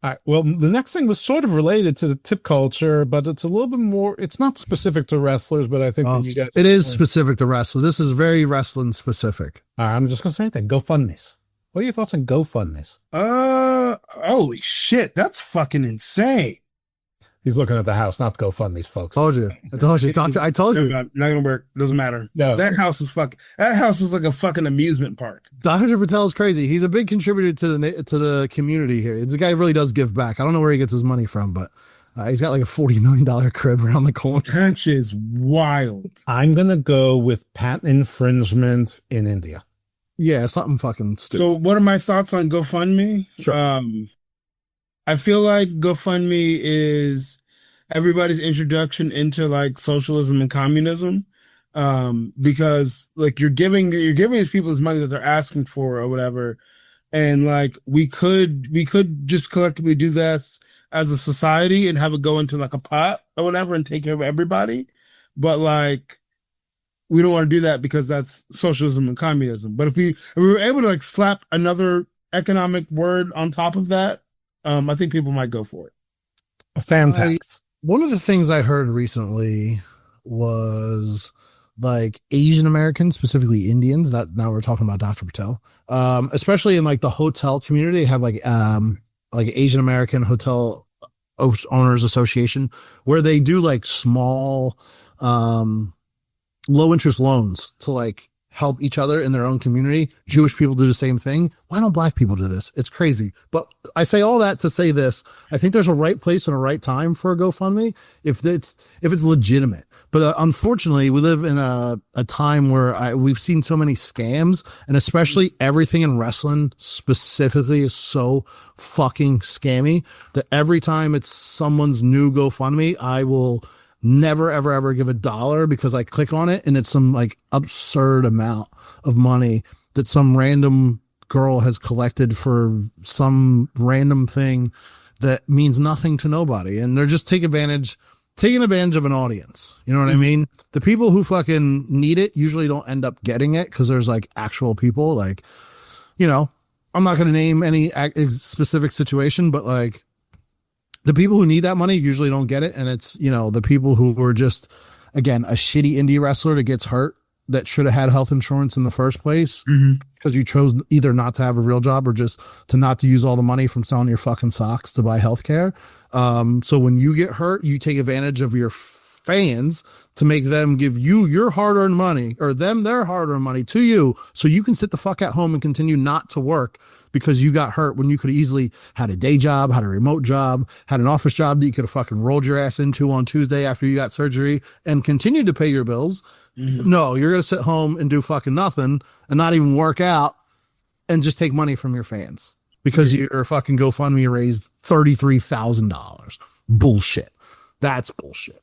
All right. Well, the next thing was sort of related to the tip culture, but it's a little bit more. It's not specific to wrestlers, but I think you guys. It is specific to wrestlers. This is very wrestling specific. All right. I'm just gonna say that GoFundMes. What are your thoughts on GoFundMes? Holy shit, that's fucking insane. He's looking at the house, not GoFundMes, folks. I told you. I told you. Not gonna work. Doesn't matter. No. That house is like a fucking amusement park. Dr. Patel is crazy. He's a big contributor to the community here. The guy really does give back. I don't know where he gets his money from, but he's got like a $40 million crib around the corner. That shit is wild. I'm gonna go with patent infringement in India. Yeah, something fucking stupid. So what are my thoughts on GoFundMe? Sure. I feel like GoFundMe is everybody's introduction into like socialism and communism. Because like you're giving these people this money that they're asking for or whatever. And like we could just collectively do this as a society and have it go into like a pot or whatever and take care of everybody. But like, we don't want to do that because that's socialism and communism. But if we were able to like slap another economic word on top of that, I think people might go for it. A fan tax. One of the things I heard recently was like Asian Americans, specifically Indians. That now we're talking about Dr. Patel, especially in like the hotel community. They have like Asian American Hotel Owners Association where they do like small, low interest loans to like help each other in their own community. Jewish people do the same thing. Why don't black people do this? It's crazy. But I say all that to say this. I think there's a right place and a right time for a GoFundMe if it's legitimate. But unfortunately, we live in a time where we've seen so many scams, and especially everything in wrestling specifically is so fucking scammy that every time it's someone's new GoFundMe, I will never, ever, ever give $1 because I click on it and it's some like absurd amount of money that some random girl has collected for some random thing that means nothing to nobody. And they're just taking advantage of an audience. You know what I mean? The people who fucking need it usually don't end up getting it because there's like actual people like, I'm not going to name any specific situation, but like, the people who need that money usually don't get it. And it's, the people who were just, again, a shitty indie wrestler that gets hurt that should have had health insurance in the first place because you chose either not to have a real job or just to not to use all the money from selling your fucking socks to buy healthcare. So when you get hurt, you take advantage of your fans to make them give you your hard-earned money, or them their hard-earned money to you, so you can sit the fuck at home and continue not to work because you got hurt when you could easily had a day job, had a remote job, had an office job that you could have fucking rolled your ass into on Tuesday after you got surgery and continued to pay your bills. No, you're going to sit home and do fucking nothing and not even work out and just take money from your fans because your fucking GoFundMe raised $33,000. Bullshit. That's bullshit.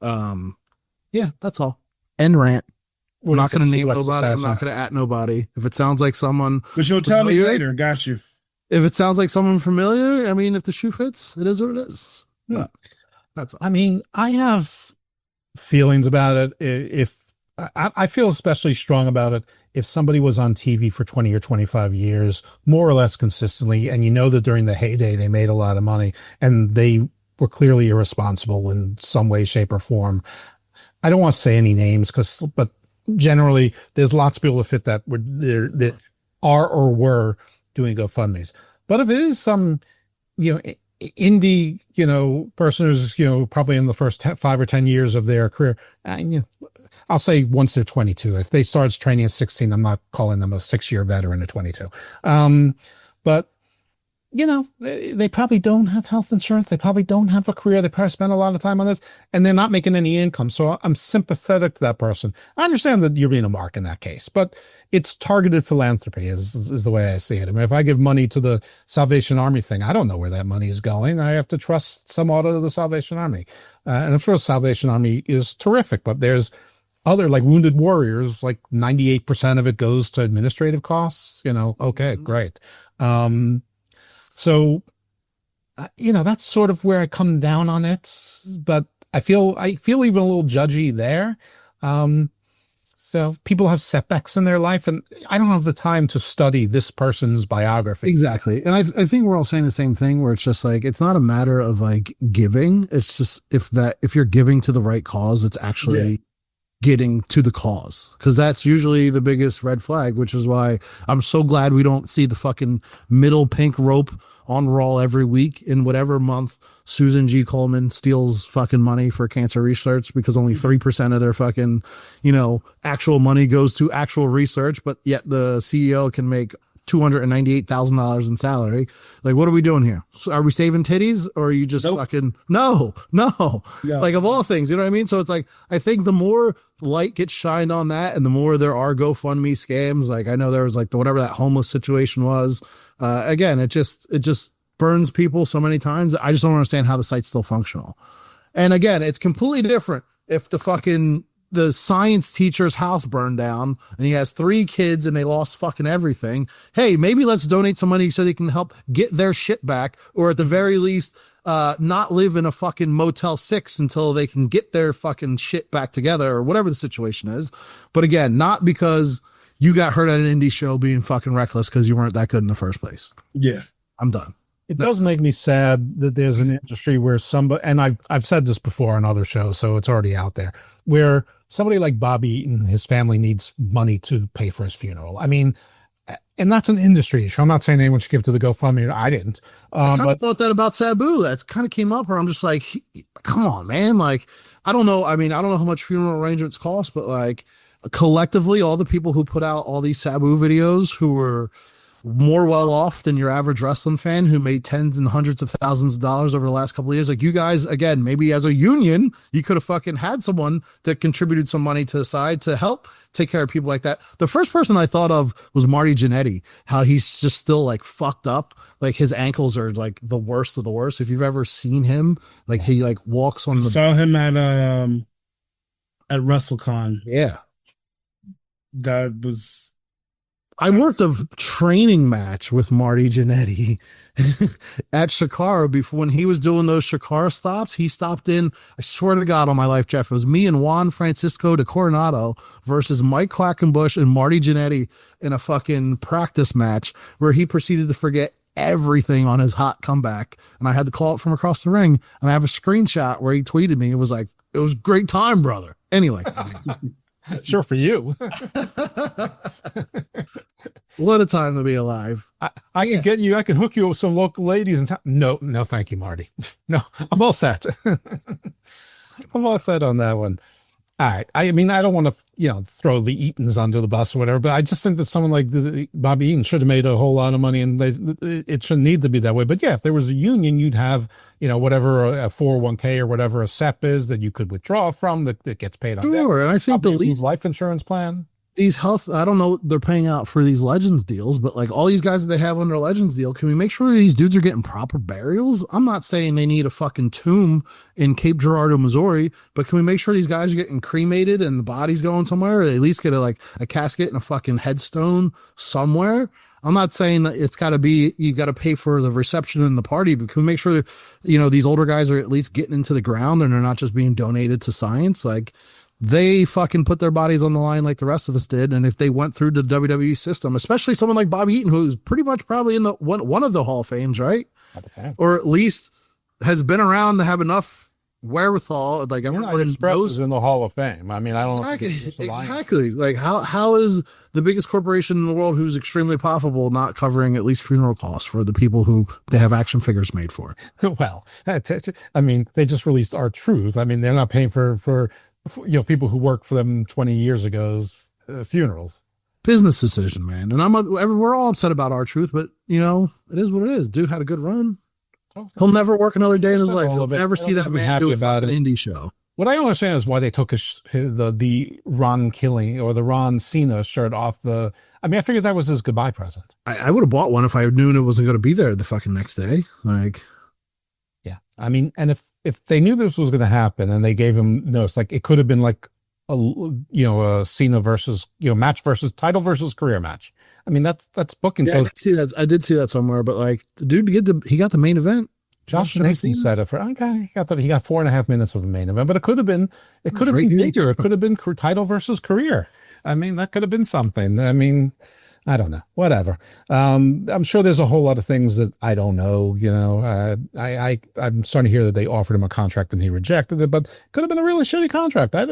Yeah, that's all. End rant. We're not going to name nobody. I'm not going to at nobody. If it sounds like someone, but you'll tell me later. Got you. If it sounds like someone familiar, I mean, if the shoe fits, it is what it is. Yeah, that's all. I mean, I have feelings about it. If I feel especially strong about it, if somebody was on TV for 20 or 25 years, more or less consistently, and you know that during the heyday they made a lot of money and they were clearly irresponsible in some way, shape, or form. I don't want to say any names, but generally there's lots of people that fit that are or were doing GoFundMes. But if it is some, indie, person who's, probably in the first 5 or 10 years of their career, I'll say once they're 22. If they start training at 16, I'm not calling them a 6-year veteran at 22. But they probably don't have health insurance. They probably don't have a career. They probably spend a lot of time on this and they're not making any income. So I'm sympathetic to that person. I understand that you're being a mark in that case, but it's targeted philanthropy is the way I see it. I mean, if I give money to the Salvation Army thing, I don't know where that money is going. I have to trust some audit of the Salvation Army. And I'm sure the Salvation Army is terrific, but there's other, like Wounded Warriors, like 98% of it goes to administrative costs, okay, great. So, that's sort of where I come down on it, but I feel even a little judgy there. So people have setbacks in their life and I don't have the time to study this person's biography. Exactly. And I think we're all saying the same thing where it's just like, it's not a matter of like giving. It's just if you're giving to the right cause, it's actually getting to the cause, because that's usually the biggest red flag, which is why I'm so glad we don't see the fucking middle pink rope on Raw every week in whatever month Susan G. Coleman steals fucking money for cancer research, because only 3% of their fucking, actual money goes to actual research, but yet the CEO can make $298,000 in salary. Like, what are we doing here? So are we saving titties, or are you just fucking no? Yeah. Like, of all things, you know what I mean? So it's like, I think the more light gets shined on that, and the more there are GoFundMe scams. Like, I know there was like whatever that homeless situation was. Again, it just burns people so many times. I just don't understand how the site's still functional. And again, it's completely different if the science teacher's house burned down and he has 3 kids and they lost fucking everything. Hey, maybe let's donate some money so they can help get their shit back, or at the very least, not live in a fucking Motel 6 until they can get their fucking shit back together, or whatever the situation is. But again, not because you got hurt at an indie show being fucking reckless because you weren't that good in the first place. Yeah. I'm done. It does make me sad that there's an industry where somebody, and I've said this before on other shows, so it's already out there, where somebody like Bobby Eaton, his family needs money to pay for his funeral. I mean, and that's an industry issue. I'm not saying anyone should give to the GoFundMe. I didn't. I kind of thought that about Sabu. That's kind of came up where I'm just like, come on, man. Like, I don't know. I mean, I don't know how much funeral arrangements cost, but like collectively, all the people who put out all these Sabu videos who were more well off than your average wrestling fan who made tens and hundreds of thousands of dollars over the last couple of years. Like, you guys, again, maybe as a union, you could have fucking had someone that contributed some money to the side to help take care of people like that. The first person I thought of was Marty Jannetty, how he's just still like fucked up. Like, his ankles are like the worst of the worst. If you've ever seen him, like, he like walks on the... Saw him at WrestleCon. Yeah. That was... I worked a training match with Marty Jannetty at Shakara before, when he was doing those Shakara stops. He stopped in, I swear to God on my life, Jeff, it was me and Juan Francisco de Coronado versus Mike Quackenbush and Marty Jannetty in a fucking practice match where he proceeded to forget everything on his hot comeback. And I had to call it from across the ring. And I have a screenshot where he tweeted me. It was like, it was a great time, brother. Anyway. Sure, for you. What a time to be alive. I can get you. I can hook you with some local ladies in town. No, thank you, Marty. No, I'm all set. I'm all set on that one. All right. I mean, I don't want to, throw the Eatons under the bus or whatever, but I just think that someone like Bobby Eaton should have made a whole lot of money, and it shouldn't need to be that way. But yeah, if there was a union, you'd have, whatever a 401k or whatever a SEP is that you could withdraw from that gets paid on. Sure. And I think the least life insurance plan. These health, I don't know what they're paying out for these Legends deals, but like all these guys that they have under Legends deal, can we make sure these dudes are getting proper burials? I'm not saying they need a fucking tomb in Cape Girardeau, Missouri, but can we make sure these guys are getting cremated and the body's going somewhere, or they at least get a casket and a fucking headstone somewhere? I'm not saying that it's got to be, you got to pay for the reception and the party, but can we make sure that, these older guys are at least getting into the ground and they're not just being donated to science? Like, they fucking put their bodies on the line like the rest of us did. And if they went through the WWE system, especially someone like Bobby Eaton, who's pretty much probably in the one of the Hall of Fames, right? Okay. Or at least has been around to have enough wherewithal. Like everyone knows in the Hall of Fame. I mean, I don't know. Exactly. Like how is the biggest corporation in the world who's extremely profitable not covering at least funeral costs for the people who they have action figures made for? Well, I mean, they just released R-Truth. I mean, they're not paying for people who worked for them 20 years ago's funerals. Business decision, man. And we're all upset about R-Truth, but it is what it is. Dude had a good run. He'll never work another day in his life. He'll never see that man do a fucking indie show. What I don't understand is why they took the Ron Killing or the Ron Cena shirt off the. I mean, I figured that was his goodbye present. I would have bought one if I knew it wasn't going to be there the fucking next day. Like, yeah, I mean, and if they knew this was going to happen and they gave him notice, like it could have been like a Cena versus match versus title versus career match. I mean, that's booking. Yeah, so I did see that somewhere, but like the dude he got the main event. Josh Nason said it for okay. He got 4.5 minutes of the main event, but it could have been bigger. It could have been title versus career. I mean, that could have been something. I mean, I don't know. Whatever. I'm sure there's a whole lot of things that I don't know. I'm starting to hear that they offered him a contract and he rejected it, but it could have been a really shitty contract. I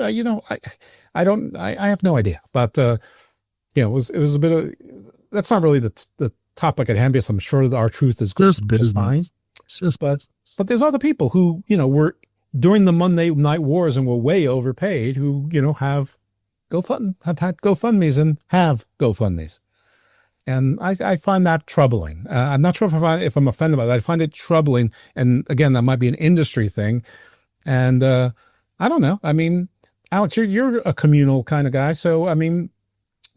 have no idea. But it was a bit of. That's not really the topic at hand, because I'm sure that R-Truth is good. But there's other people who were during the Monday Night Wars and were way overpaid, who have had GoFundMes and have GoFundMes. And I find that troubling. I'm not sure if I'm offended by that. I find it troubling. And again, that might be an industry thing. And I don't know. I mean, Alex, you're a communal kind of guy. So, I mean,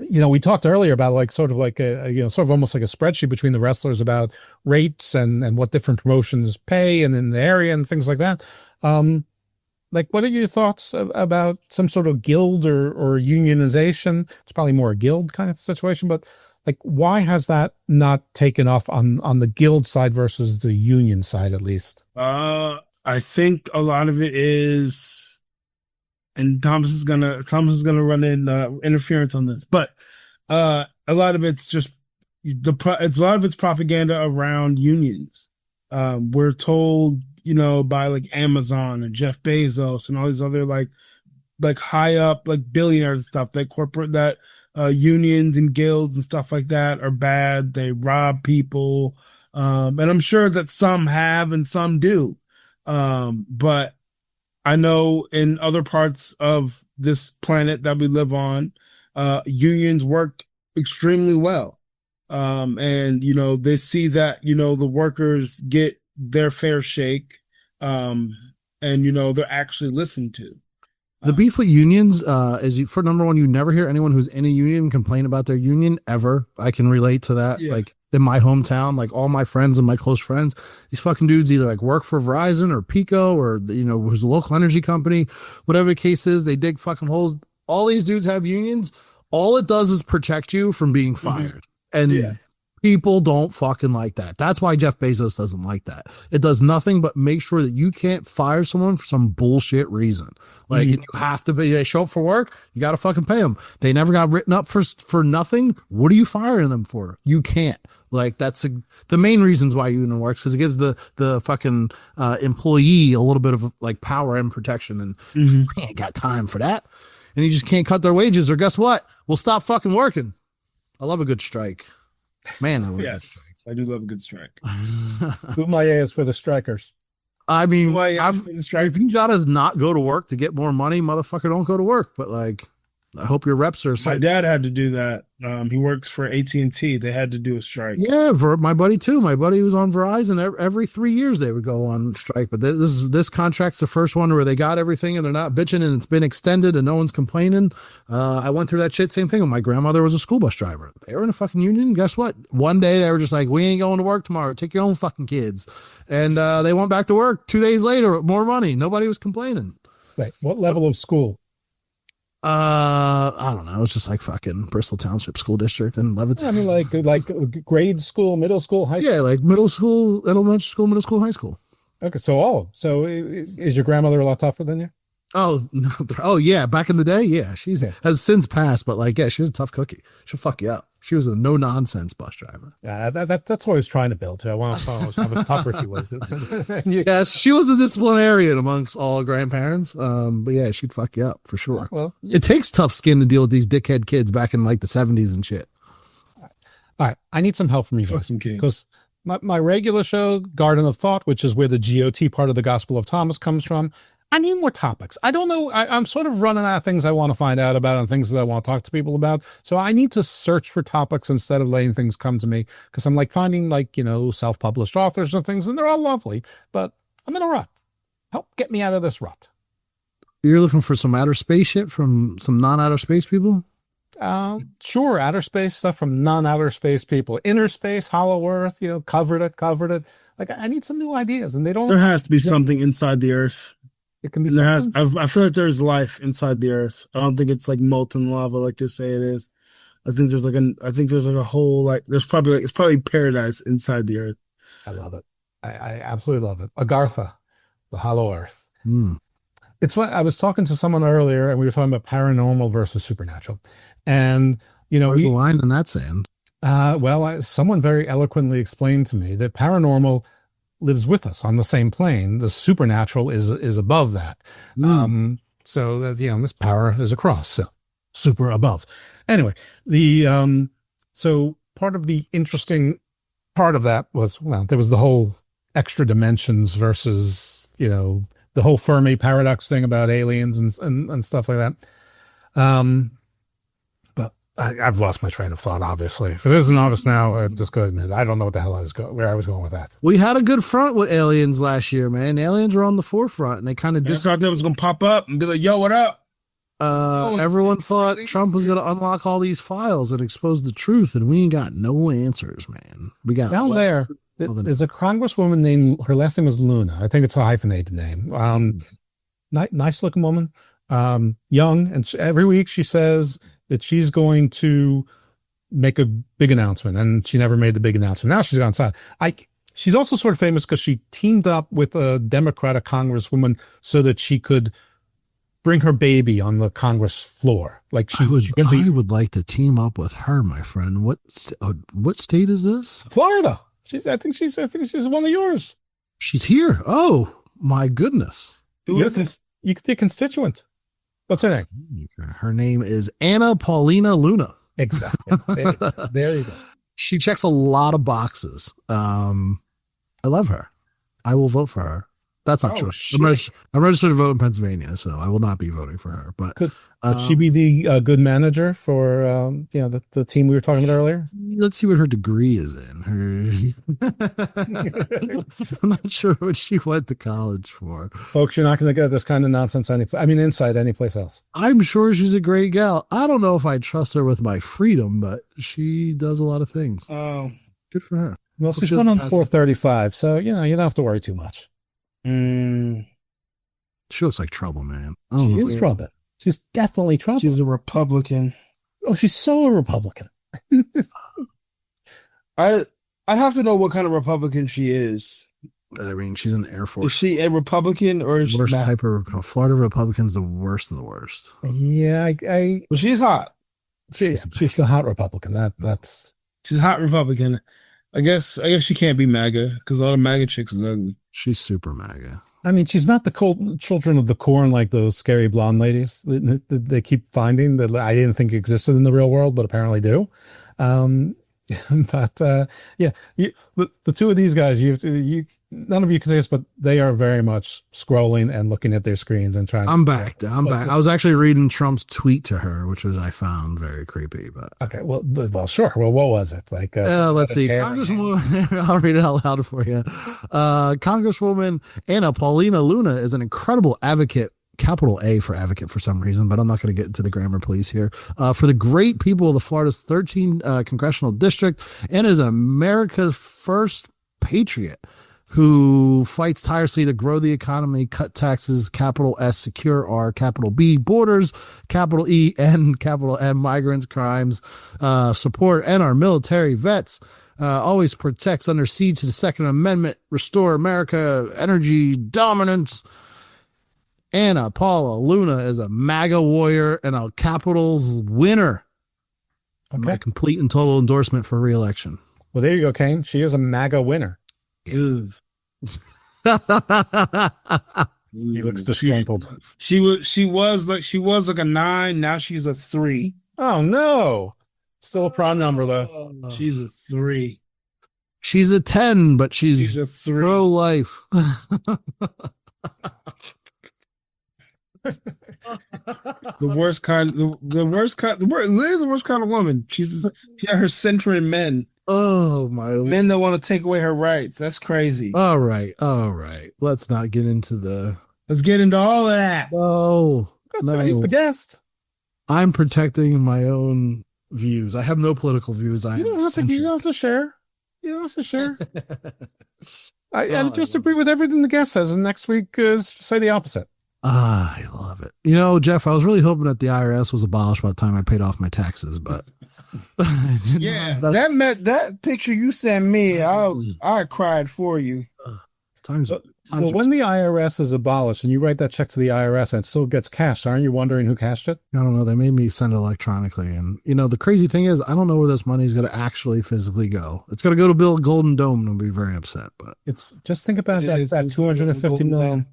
we talked earlier about sort of almost like a spreadsheet between the wrestlers about rates and what different promotions pay and in the area and things like that. What are your thoughts about some sort of guild or unionization? It's probably more a guild kind of situation, but why has that not taken off on the guild side versus the union side, at least? I think a lot of it is, and Thomas is gonna run in interference on this, but a lot of it's just a lot of it's propaganda around unions. We're told, by Amazon and Jeff Bezos and all these other high up billionaires and stuff that unions and guilds and stuff like that are bad. They rob people, and I'm sure that some have and some do, but I know in other parts of this planet that we live on, unions work extremely well. And, they see that, the workers get their fair shake, and, they're actually listened to. The beef with unions is, for number one, you never hear anyone who's in a union complain about their union ever. I can relate to that. Yeah. In my hometown, all my friends and my close friends, these fucking dudes either work for Verizon or Pico or, who's a local energy company, whatever the case is, they dig fucking holes. All these dudes have unions. All it does is protect you from being fired. And people don't fucking like that. That's why Jeff Bezos doesn't like that. It does nothing but make sure that you can't fire someone for some bullshit reason. You have to they show up for work, you got to fucking pay them. They never got written up for nothing. What are you firing them for? You can't. That's the main reasons why union works, because it gives the fucking employee a little bit of power and protection, and we ain't got time for that. And you just can't cut their wages, or guess what? We'll stop fucking working. I love a good strike. Man, I love Yes, I do love a good strike. Bomaye is for the strikers. I mean, Bomaye if you gotta not go to work to get more money, motherfucker, don't go to work. But like, I hope your reps are. My dad had to do that. He works for AT&T. They had to do a strike. Yeah, my buddy too. My buddy was on Verizon. Every 3 years they would go on strike. But this contract's the first one where they got everything and they're not bitching and it's been extended and no one's complaining. I went through that shit. Same thing. My grandmother was a school bus driver. They were in a fucking union. Guess what? One day they were just like, we ain't going to work tomorrow. Take your own fucking kids. And they went back to work 2 days later with more money. Nobody was complaining. Wait, what level of school? I don't know. It's just like fucking Bristol Township School District and Levitt. I mean, like grade school, middle school, high school. Yeah, like middle school, elementary school, middle school, high school. Okay, so is your grandmother a lot tougher than you? Oh no! Oh yeah, back in the day, yeah, has since passed, but like, yeah, she was a tough cookie. She'll fuck you up. She was a no nonsense bus driver. Yeah, that's what I was trying to build to. I want to how much tougher she was. Yeah, she was the disciplinarian amongst all grandparents. But yeah, she'd fuck you up for sure. Well, it takes tough skin to deal with these dickhead kids back in like the 70s and shit. All right, I need some help from you guys because my regular show, Garden of Thought, which is where the GOT part of the Gospel of Thomas comes from. I need more topics. I don't know. I'm sort of running out of things I want to find out about and things that I want to talk to people about. So I need to search for topics instead of letting things come to me because I'm like finding self-published authors and things, and they're all lovely, but I'm in a rut. Help get me out of this rut. You're looking for some outer space shit from some non-outer space people? Sure. Outer space stuff from non-outer space people. Inner space, hollow earth, covered it. Like I need some new ideas and they don't. There has to be something inside the earth. It can be. I feel like there's life inside the earth. I don't think it's like molten lava like they say it is. I think there's a whole it's probably paradise inside the earth. I love it. I absolutely love it. Agartha, the hollow earth. It's what I was talking to someone earlier, and we were talking about paranormal versus supernatural, and where's the line in that sand? Someone very eloquently explained to me that paranormal lives with us on the same plane. The supernatural is above that. So that, this power is across, so super above. Anyway, so part of the interesting part of that was, there was the whole extra dimensions versus, the whole Fermi paradox thing about aliens and stuff like that. But I've lost my train of thought, obviously. For this is a novice now, I'm just going to admit, I don't know what the hell where I was going with that. We had a good front with aliens last year, man. Aliens were on the forefront, and they kind of just thought that was going to pop up and be like, yo, what up? Everyone thought Trump was going to unlock all these files and expose the truth, and we ain't got no answers, man. We got down there. There's a congresswoman named, her last name is Luna. I think it's a hyphenated name. Nice looking woman, young, and every week she says that she's going to make a big announcement, and she never made the big announcement. Now she's gone side. She's also sort of famous because she teamed up with a Democratic congresswoman so that she could bring her baby on the Congress floor. Like I would like to team up with her, my friend. What state is this? Florida. I think she's one of yours. She's here. Oh my goodness. You could be a constituent. What's her name? Her name is Anna Paulina Luna. Exactly. There you go. She checks a lot of boxes. I love her. I will vote for her. That's not true. I'm registered to vote in Pennsylvania, so I will not be voting for her. But could she be the good manager for the team we were talking about earlier? Let's see what her degree is in. I'm not sure what she went to college for. Folks, you're not going to get this kind of nonsense inside any place else. I'm sure she's a great gal. I don't know if I trust her with my freedom, but she does a lot of things. Oh, good for her. Well, she's one on 435, so you don't have to worry too much. She looks like trouble, man. She is trouble. She's definitely trouble. She's a Republican. Oh, she's so a Republican. I'd have to know what kind of Republican she is. I mean, she's in the Air Force. Is she a Republican or is worst type of Florida Republican's the worst of the worst? Yeah, well, she's hot. She's a hot Republican. That's she's a hot Republican. I guess she can't be MAGA because all the MAGA chicks is ugly. She's super MAGA. I mean, she's not the children of the corn like those scary blonde ladies that they keep finding that I didn't think existed in the real world, but apparently do. But the two of these guys, none of you can say this, but they are very much scrolling and looking at their screens and trying. I'm back. I was actually reading Trump's tweet to her, which I found very creepy. But okay, well, sure. Well, what was it like? Let's see. Congresswoman, I'll read it out loud for you. Congresswoman Anna Paulina Luna is an incredible advocate. Capital A for advocate for some reason, but I'm not going to get into the grammar police here. For the great people of the Florida's 13th congressional district, and is America's first patriot who fights tirelessly to grow the economy, cut taxes, capital S, secure our capital B borders, capital E and capital M migrants, crimes, support, and our military vets. Always protects under siege to the Second Amendment, restore America, energy dominance. Anna Paula Luna is a MAGA warrior and a Capitals winner. Okay. My complete and total endorsement for re-election. Well, there you go, Kane. She is a MAGA winner. He looks disgruntled. She was like a 9. Now she's a 3. Oh no! Still a prime number though. She's a 3. She's a 10, but she's a 3. Pro-life. the worst kind of woman. She's her centering men. Oh my! Men that want to take away her rights. That's crazy. All right. Let's not get into Let's get into all of that. Oh, no. He's the guest. I'm protecting my own views. I have no political views. You don't have to share. I just agree with everything the guest says, and next week say the opposite. I love it. Jeff, I was really hoping that the IRS was abolished by the time I paid off my taxes, but yeah, that picture you sent me, I cried for you. Well, when the IRS is abolished and you write that check to the IRS and it still gets cashed, aren't you wondering who cashed it? I don't know. They made me send it electronically. And, the crazy thing is, I don't know where this money is going to actually physically go. It's going to go to build Golden Dome and I'll be very upset. But just think about that $250 million.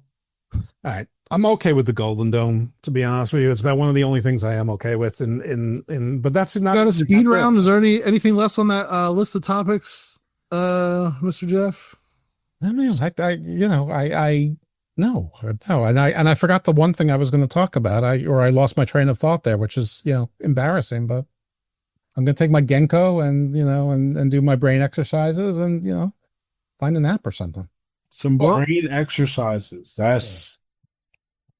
All right. I'm okay with the Golden Dome, to be honest with you. It's about one of the only things I am okay with. But that's not. Got a speed round. Is there anything less on that list of topics, Mr. Jeff? No, and I forgot the one thing I was going to talk about. I lost my train of thought there, which is embarrassing. But I'm going to take my Genko and do my brain exercises and find a nap or something. Some brain exercises.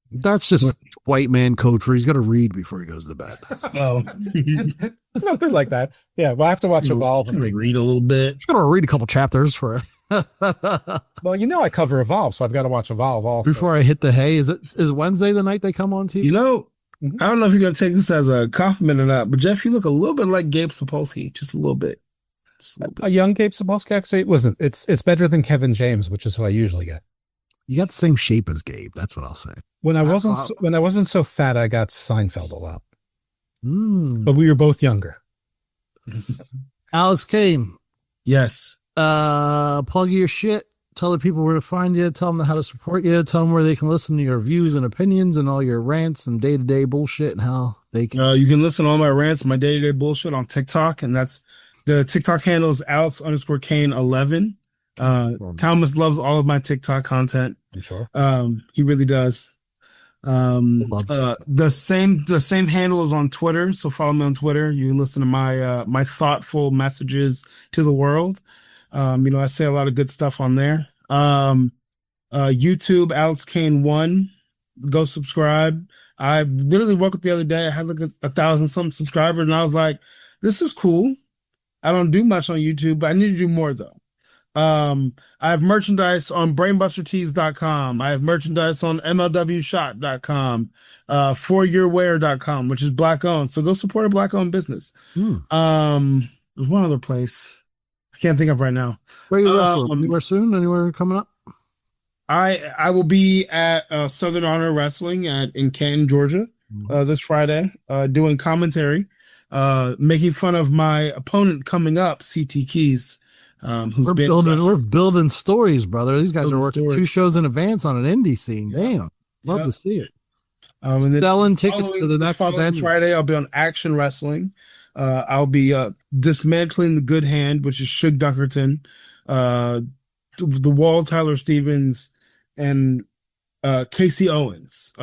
That's just white man code for he's got to read before he goes to bed. Nothing like that. Yeah, well, I have to watch Evolve and read a little bit. Just gotta read a couple chapters for. Well, I cover Evolve, so I've got to watch Evolve also. Before I hit the hay. Is Wednesday the night they come on TV? I don't know if you're gonna take this as a compliment or not, but Jeff, you look a little bit like Gabe Sapolsky, just a little bit. A young Gabe Sapolsky, actually. Listen, it's better than Kevin James, which is who I usually get. You got the same shape as Gabe. That's what I'll say. When I wasn't so fat, I got Seinfeld a lot. But we were both younger. Alex Kane. Yes. Plug your shit. Tell the people where to find you. Tell them how to support you. Tell them where they can listen to your views and opinions and all your rants and day-to-day bullshit and how they can. You can listen to all my rants, my day-to-day bullshit on TikTok. And that's the TikTok handle is Alex_Kane11. Thomas loves all of my TikTok content. I'm sure. He really does. The same handle is on Twitter, so follow me on Twitter. You can listen to my thoughtful messages to the world. I say a lot of good stuff on there. YouTube, Alex Kane 1. Go subscribe. I literally woke up the other day. I had like 1,000 something subscribers, and I was like, "This is cool." I don't do much on YouTube, but I need to do more though. I have merchandise on brainbustertees.com. I have merchandise on mlwshop.com, foryourwear.com, which is black owned. So go support a black owned business. There's one other place I can't think of right now. Where are you wrestling? Anywhere soon? Anywhere coming up? I will be at Southern Honor Wrestling in Canton, Georgia, this Friday, doing commentary, making fun of my opponent coming up, CT Keys. We're building stories, brother. These guys are working 2 shows in advance on an indie scene. Damn. Love to see it. And then selling tickets to the next event. Friday, I'll be on Action Wrestling. I'll be dismantling the Good Hand, which is Shug Dunkerton, the Wall, Tyler Stevens, and Casey Owens.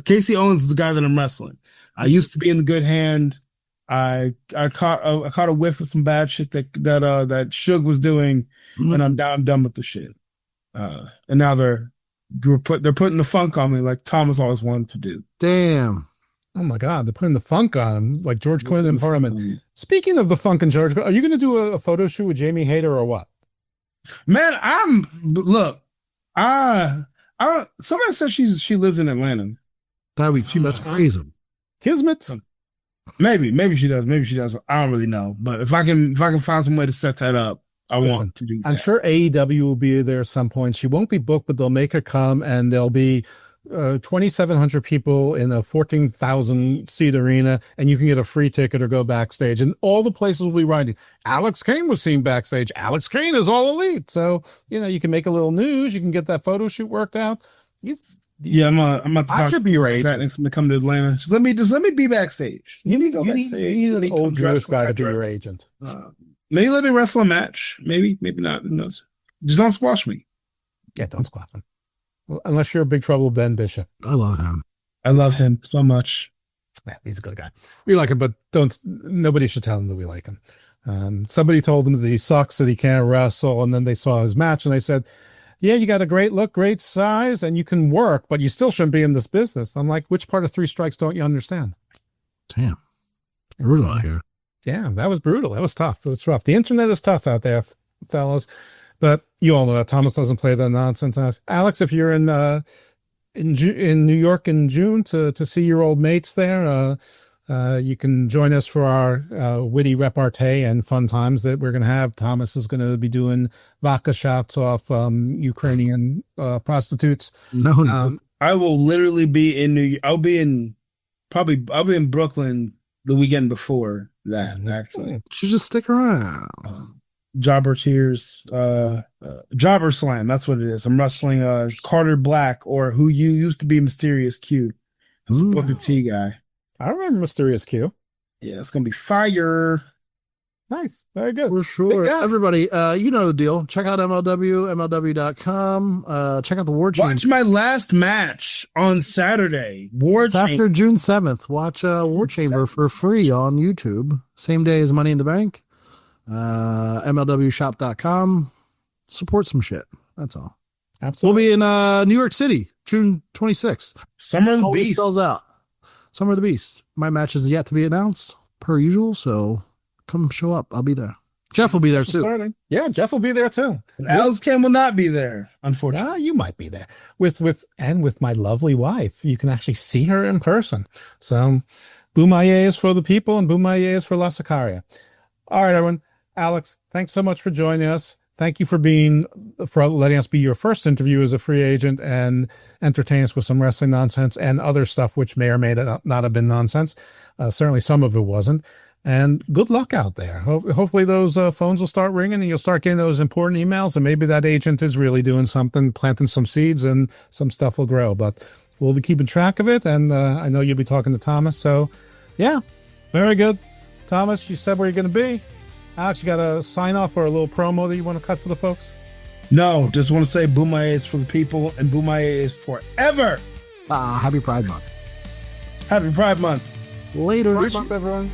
Casey Owens is the guy that I'm wrestling. I used to be in the Good Hand. I caught a whiff of some bad shit that Shug was doing, and I'm done with the shit. And now they're putting the funk on me like Thomas always wanted to do. Damn. Oh my God, they're putting the funk on him like George Clinton and Parliament. Speaking of the funk and George, are you going to do a photo shoot with Jamie Hayter or what? Man, somebody said she lives in Atlanta. That's crazy. Kismet. Maybe she does. Maybe she does. I don't really know. But if I can find some way to set that up, I want to do that. I'm sure AEW will be there at some point. She won't be booked, but they'll make her come, and there'll be 2,700 people in a 14,000 seat arena, and you can get a free ticket or go backstage. And all the places will be writing, Alex Kane was seen backstage. Alex Kane is All Elite. So, you can make a little news. You can get that photo shoot worked out. I'm about to I should be your agent. That needs to come to Atlanta. Just let me be backstage. You need an old Jewish guy to be your agent. Maybe let me wrestle a match. Maybe not. Who knows? Just don't squash me. Yeah, don't squash him. Well, unless you're a Big Trouble Ben Bishop. I love him. I love him so much. Yeah, he's a good guy. We like him, but nobody should tell him that we like him. Somebody told him that he sucks, that he can't wrestle, and then they saw his match and they said, yeah, you got a great look, great size, and you can work, but you still shouldn't be in this business. I'm like, which part of Three Strikes don't you understand? Damn. Brutal out here. Yeah, that was brutal. That was tough. It was rough. The internet is tough out there, fellas. But you all know that Thomas doesn't play that nonsense. Alex, if you're in New York in June to see your old mates there, you can join us for our witty repartee and fun times that we're going to have. Thomas is going to be doing vodka shots off Ukrainian prostitutes. No. I will literally be in New York. I'll be in Brooklyn the weekend before that, actually. You should just stick around. Jobber Tears, Jobber Slam. That's what it is. I'm wrestling Carter Black, or who you used to be Mysterious Q. Booker T guy. I remember Mysterious Q. Yeah, it's going to be fire. Nice. Very good. For sure. Everybody, you know the deal. Check out MLW, MLW.com. Check out the War Chamber. Watch my last match on Saturday. After June 7th. Watch War Chamber for free on YouTube. Same day as Money in the Bank. MLWshop.com. Support some shit. That's all. Absolutely. We'll be in New York City, June 26th. Summer of the Beast. Sells out. Summer of the Beast. My match is yet to be announced, per usual, so come show up. I'll be there. Jeff will be there too. Yeah, Jeff will be there too. Alex Kane will not be there, unfortunately. You might be there with my lovely wife. You can actually see her in person. So Bomaye is for the people and Bomaye is for La Sicaria. All right, everyone. Alex, thanks so much for joining us. Thank you for letting us be your first interview as a free agent and entertain us with some wrestling nonsense and other stuff, which may or may not have been nonsense. Certainly some of it wasn't. And good luck out there. Hopefully those phones will start ringing and you'll start getting those important emails, and maybe that agent is really doing something, planting some seeds, and some stuff will grow. But we'll be keeping track of it, and I know you'll be talking to Thomas. So, yeah, very good. Thomas, you said where you're going to be. Alex, you got a sign off or a little promo that you want to cut for the folks? No, just want to say Bomaye is for the people and Bomaye is forever. Happy Pride Month. Happy Pride Month. Later. Pride Month, everyone.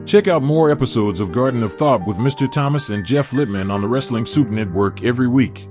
Check out more episodes of Garden of Thought with Mr. Thomas and Jeff Littman on the Wrestling Soup Network every week.